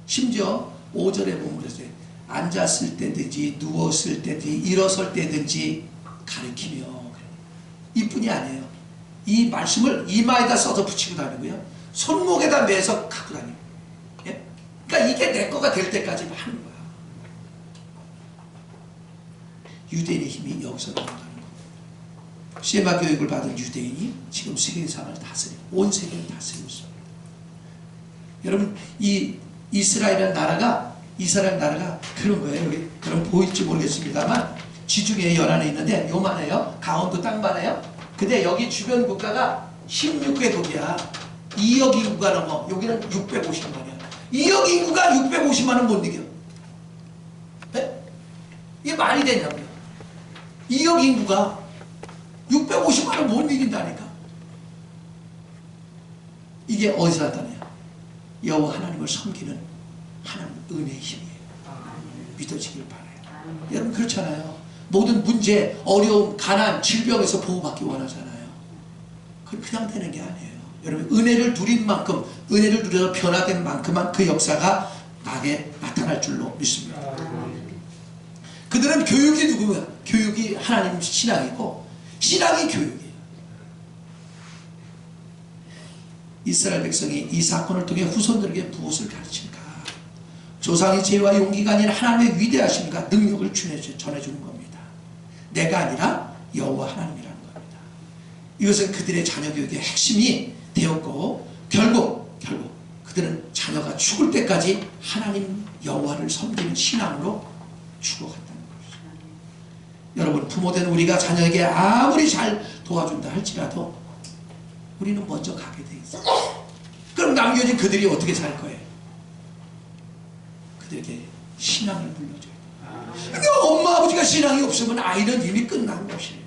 심지어 5절에 보면 그랬어요. 앉았을 때든지 누웠을 때든지 일어설 때든지 가르치며. 이뿐이 아니에요. 이 말씀을 이마에다 써서 붙이고 다니고요, 손목에다 매서 갖고 다니고. 예? 그러니까 이게 내 거가 될 때까지 하는 거야. 유대인의 힘이 여기서 나온다는 거예요. 쉐마 교육을 받은 유대인이 지금 세상을 다스리고 온 세계를 다스리고 있습니다. 여러분, 이 이스라엘 나라가 그런 거예요. 여기 그럼 보일지 모르겠습니다만 지중해 연안에 있는데 요만해요. 강원도 땅만해요. 근데 여기 주변 국가가 16개국이야. 2억 인구가 넘어. 여기는 650만이야. 2억 인구가 650만은 못 이겨. 네? 이게 말이 되냐고요. 2억 인구가 650만은 못 이긴다니까. 이게 어디서 나타나요? 여호와 하나님을 섬기는 하나님 은혜의 힘이에요. 믿어지길 바라요. 여러분 그렇잖아요. 모든 문제, 어려움, 가난, 질병에서 보호받기 원하잖아요. 그냥 되는 게 아니에요. 여러분 은혜를 누린 만큼, 은혜를 누려서 변화된 만큼만 그 역사가 나게 나타날 줄로 믿습니다. 그들은 교육이 누구야? 교육이 하나님 신앙이고 신앙이 교육이에요. 이스라엘 백성이 이 사건을 통해 후손들에게 무엇을 가르칠까? 조상의 지혜와 용기가 아닌 하나님의 위대하심과 능력을 전해주는 겁니다. 내가 아니라 여호와 하나님이라는 겁니다. 이것은 그들의 자녀 교육의 핵심이 되었고 결국 그들은 자녀가 죽을 때까지 하나님 여호와를 섬기는 신앙으로 죽어갔다는 것이죠. 여러분 부모된 우리가 자녀에게 아무리 잘 도와준다 할지라도 우리는 먼저 가게 돼 있어요. 그럼 남겨진 그들이 어떻게 살 거예요? 그들에게 신앙을 물려줘요. 근데 엄마 아버지가 신앙이 없으면 아이는 이미 끝난 것이에요.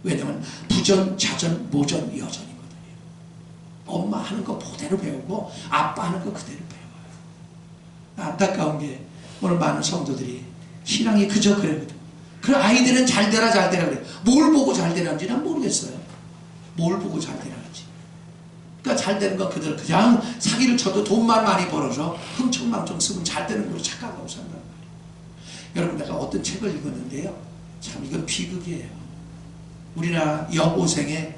왜냐하면 부전, 자전, 모전, 여전이거든요. 엄마 하는 거 그대로 배우고 아빠 하는 거 그대로 배워요. 안타까운 게 오늘 많은 성도들이 신앙이 그저 그래거든. 그 아이들은 잘 되라 그래. 뭘 보고 잘 되는지 난 모르겠어요. 뭘 보고 잘 되는지. 그러니까 잘 되는 건 그들 그냥 사기를 쳐도 돈만 많이 벌어서 흥청망청 쓰면 잘 되는 걸로 착각하고 산단 말이에요. 여러분 내가 어떤 책을 읽었는데요. 참 이건 비극이에요. 우리나라 여고생의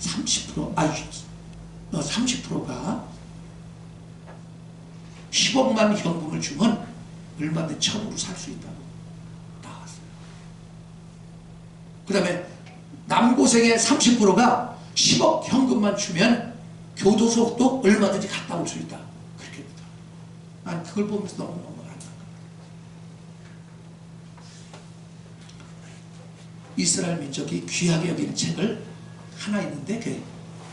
30%가 10억만 현금을 주면 얼마든지 처음으로 살 수 있다고 나왔어요. 그 다음에 남고생의 30%가 10억 현금만 주면 교도소도 얼마든지 갔다 올 수 있다. 그렇게 됩니다. 난 그걸 보면서 너무너무 안타까워요. 이스라엘 민족이 귀하게 여기는 책을 하나 있는데 그게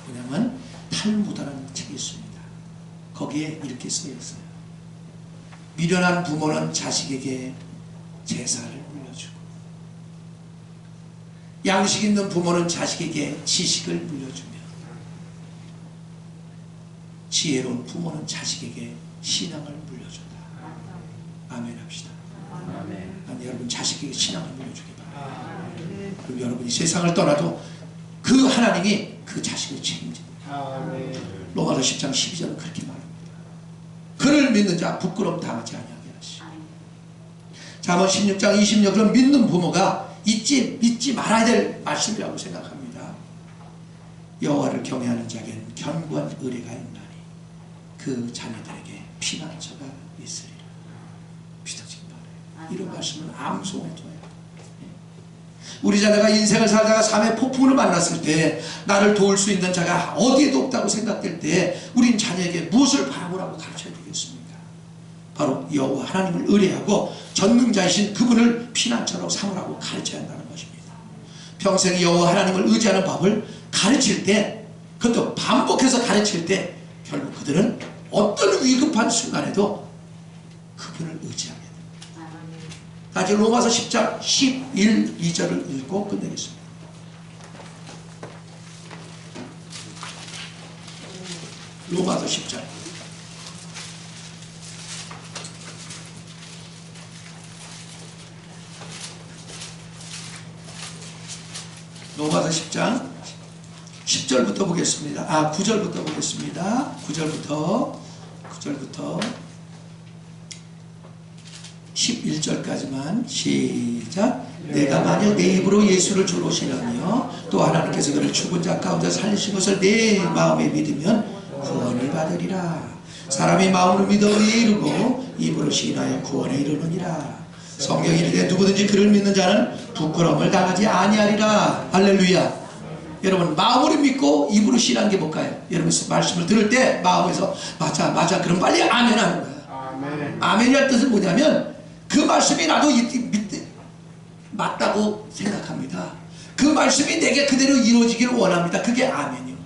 뭐냐면 탈무드라는 책이 있습니다. 거기에 이렇게 써 있어요. 미련한 부모는 자식에게 제사를 물려주고 양식 있는 부모는 자식에게 지식을 물려주며 지혜로운 부모는 자식에게 신앙을 물려준다. 아멘 합시다. 아멘. 여러분 자식에게 신앙을 물려주기 바랍니다. 그럼 여러분이 세상을 떠나도 그 하나님이 그 자식을 책임집니다. 로마서 10장 12절은 그렇게 말합니다. 그를 믿는 자 부끄러움 당하지 아니하게 하시고. 잠언 16장 26절은 믿는 부모가 믿지 말아야 될 말씀이라고 생각합니다. 여호와를 경외하는 자에게는 견고한 의뢰가 있나니 그 자녀들에게 피난처가 있으리라. 믿어지기 바라요. 이런 말씀을 암송해줘요. 우리 자녀가 인생을 살다가 삶의 폭풍을 만났을 때 나를 도울 수 있는 자가 어디에도 없다고 생각될 때 우린 자녀에게 무엇을 바라보라고 가르쳐야 되겠습니까? 바로 여호와 하나님을 의뢰하고 전능자이신 그분을 피난처로 삼으라고 가르쳐야 한다는 것입니다. 평생 여호와 하나님을 의지하는 법을 가르칠 때, 그것도 반복해서 가르칠 때 결국 그들은 어떤 위급한 순간에도 그분을 의지하게 됩니다. 다시 로마서 10장 11, 2절을 읽고 끝내겠습니다. 로마서 10장 로마서 10장 10절부터 보겠습니다. 9절부터 보겠습니다. 9절부터 11절까지만 시작. 내가 만약 내 입으로 예수를 주로 신하며 또 하나님께서 그를 죽은 자 가운데 살리신 것을 내 마음에 믿으면 구원을 받으리라. 사람이 마음으로 믿어 의에 이르고 입으로 신하여 구원에 이르느니라. 성경이 이르되 누구든지 그를 믿는 자는 부끄러움을 당하지 아니하리라. 할렐루야. 여러분 마음으로 믿고 입으로 신한 게 뭘까요? 여러분 말씀을 들을 때 마음에서 맞아 그럼 빨리 아멘 하는 거야. 아멘이란 뜻은 뭐냐면 그 말씀이 나도 맞다고 생각합니다. 그 말씀이 내게 그대로 이루어지기를 원합니다. 그게 아멘이요.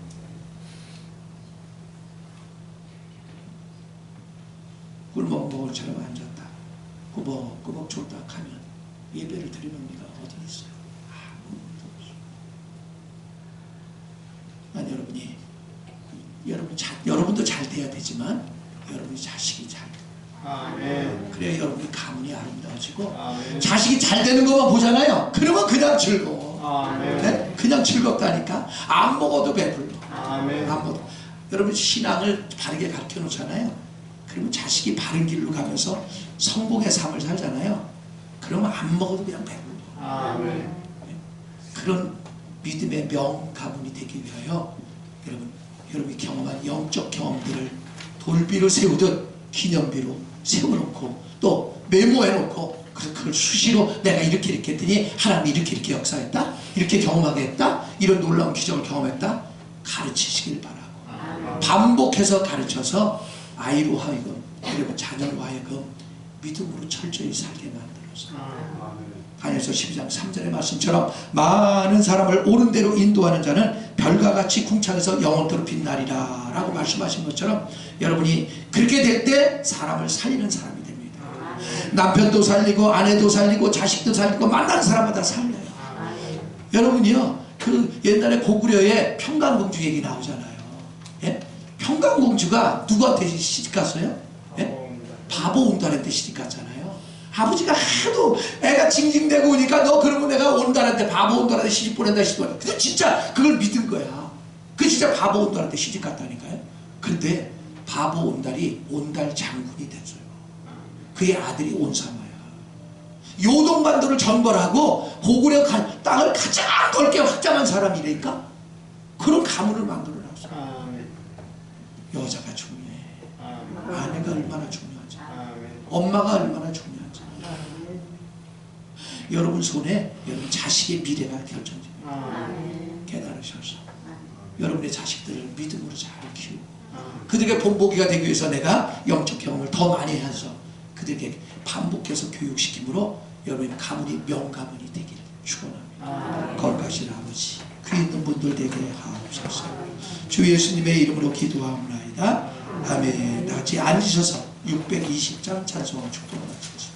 꿀먹먹을처럼 앉았다 꾸벅꾸벅 졸다 하면 예배를 드리는 우리가 어디 있어요? 여러분도 잘 돼야 되지만 여러분이 자식이 잘 돼요. 그래야 여러분이 가문이 아름다워지고 자식이 잘 되는 것만 보잖아요. 그러면 그냥 즐거워. 네? 그냥 즐겁다니까. 안 먹어도 배불러. 아멘. 안 먹어도. 여러분 신앙을 바르게 가르쳐 놓잖아요. 그러면 자식이 바른 길로 가면서 성공의 삶을 살잖아요. 그러면 안 먹어도 그냥 배불러. 아멘. 그런 믿음의 명가문이 되기 위하여 여러분이 경험한 영적 경험들을 돌비로 세우듯 기념비로 세워놓고 또 메모해놓고 그걸 수시로 내가 이렇게 했더니 하나님이 이렇게 역사했다, 이렇게 경험하게 했다, 이런 놀라운 기적을 경험했다 가르치시길 바라고 반복해서 가르쳐서 아이로 하여금 그리고 자녀로 하여금 믿음으로 철저히 살게 만들어서 다니엘서 12장 3절의 말씀처럼 많은 사람을 옳은 대로 인도하는 자는 별과 같이 궁창에서 영원토록 빛나리라 라고 말씀하신 것처럼 여러분이 그렇게 될 때 사람을 살리는 사람이 됩니다. 남편도 살리고 아내도 살리고 자식도 살리고 만나는 사람마다 살려요. 여러분이요 그 옛날에 고구려에 평강공주 얘기 나오잖아요. 예? 평강공주가 누구한테 시집갔어요? 예? 바보 온달한테 시집갔잖아요. 아버지가 하도 애가 징징대고 오니까 너 그러면 내가 온달한테 바보 온달한테 시집 보낸다 시집보낸다. 근데 진짜 그걸 믿은 거야. 그 진짜 바보 온달한테 시집 갔다니까요. 근데 바보 온달이 온달 장군이 됐어요. 그의 아들이 온사마야. 요동반도를 정벌하고 고구려 땅을 가장 넓게 확장한 사람이니까 그런 가문을 만들어놨어요. 여자가 중요해. 아내가 얼마나 중요하지. 엄마가 얼마나 중요하지. 여러분 손에 여러분 자식의 미래가 결정됩니다. 깨달으셔서 여러분의 자식들을 믿음으로 잘 키우고 그들에게 본보기가 되기 위해서 내가 영적 경험을 더 많이 해서 그들에게 반복해서 교육시킴으로 여러분의 가문이 명가문이 되기를 축원합니다. 거룩하신 아버지 귀 있는 분들 되게 하옵소서. 주 예수님의 이름으로 기도하옵나이다. 아멘. 다 같이 앉으셔서 620장 찬송 축도를 마치겠습니다.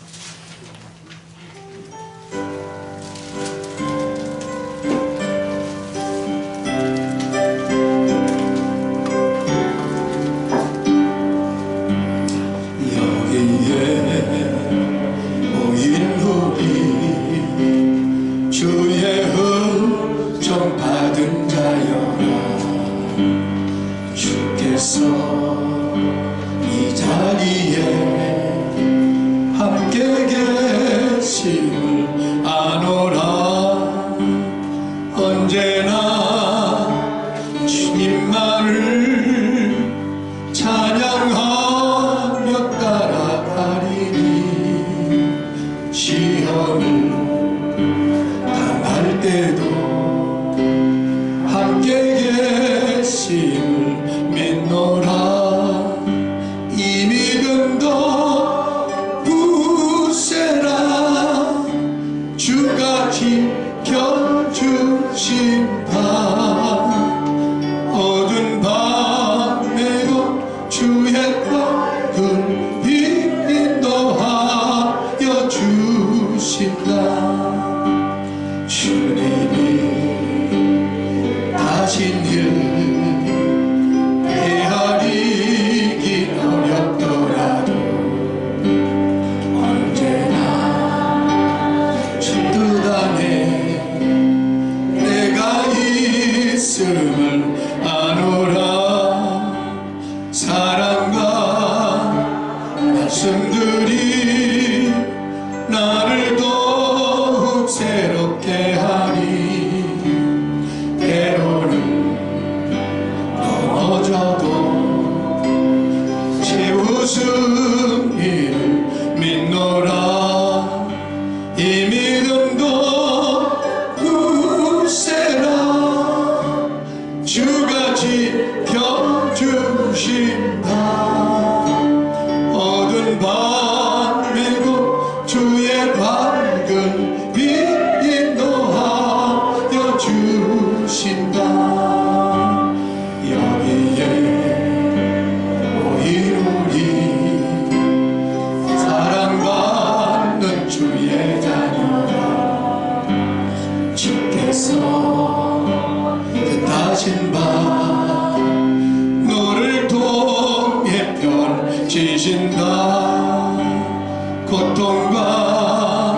고통과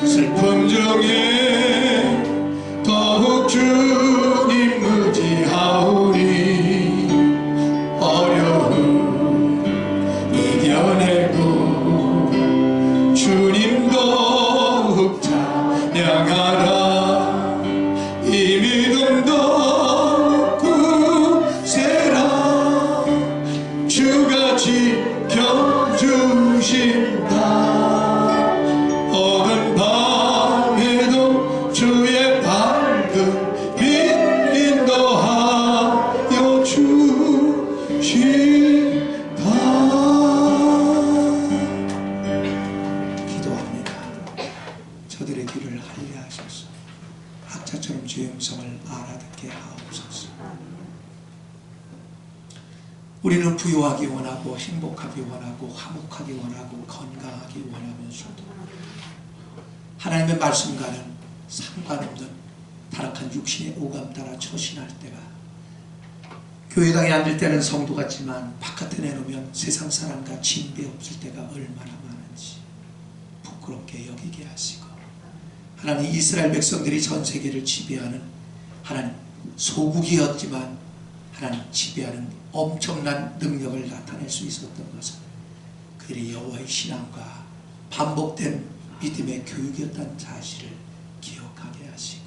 슬픔 중에 우리는 부유하기 원하고 행복하기 원하고 화목하기 원하고 건강하기 원하면서도 하나님의 말씀과는 상관없는 타락한 육신의 오감 따라 처신할 때가, 교회당에 앉을 때는 성도 같지만 바깥에 내놓으면 세상 사람과 진배 없을 때가 얼마나 많은지 부끄럽게 여기게 하시고, 하나님 이스라엘 백성들이 전 세계를 지배하는 하나님 소국이었지만 하나님 지배하는 엄청난 능력을 나타낼 수 있었던 것은 그들의 여호와의 신앙과 반복된 믿음의 교육이었다는 사실을 기억하게 하시고,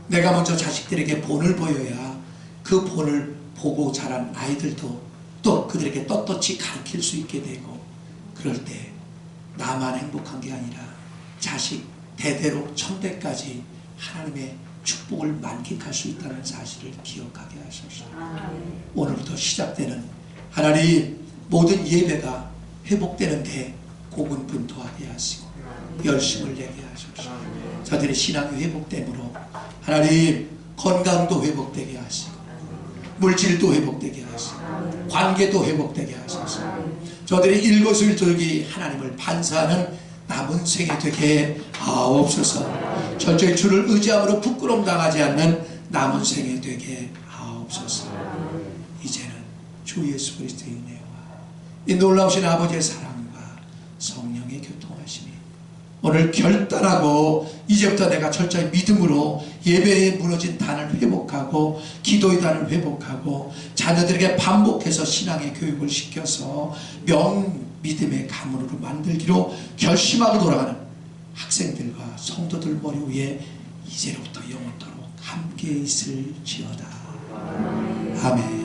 내가 먼저 자식들에게 본을 보여야 그 본을 보고 자란 아이들도 또 그들에게 떳떳이 가르칠 수 있게 되고, 그럴 때 나만 행복한 게 아니라 자식 대대로 천대까지 하나님의 축복을 만끽할 수 있다는 사실을 기억하게 하소서. 오늘부터 시작되는 하나님 모든 예배가 회복되는데 고군분투하게 하시고 열심을 내게 하소서. 저들의 신앙이 회복됨으로 하나님 건강도 회복되게 하시고 물질도 회복되게 하시고 관계도 회복되게 하소서. 저들의 일거수일투족이 하나님을 반사하는 남은 생에 되게 하옵소서. 철저히 주를 의지함으로 부끄러움 당하지 않는 남은 생에 되게 하옵소서. 이제는 주 예수 그리스도의 은혜와 이 놀라우신 아버지의 사랑과 성령의 교통하심이 오늘 결단하고 이제부터 내가 철저히 믿음으로 예배에 무너진 단을 회복하고 기도의 단을 회복하고 자녀들에게 반복해서 신앙의 교육을 시켜서 믿음의 가문으로 만들기로 결심하고 돌아가는 학생들과 성도들 머리 위에 이제로부터 영원토록 함께 있을지어다. 아멘.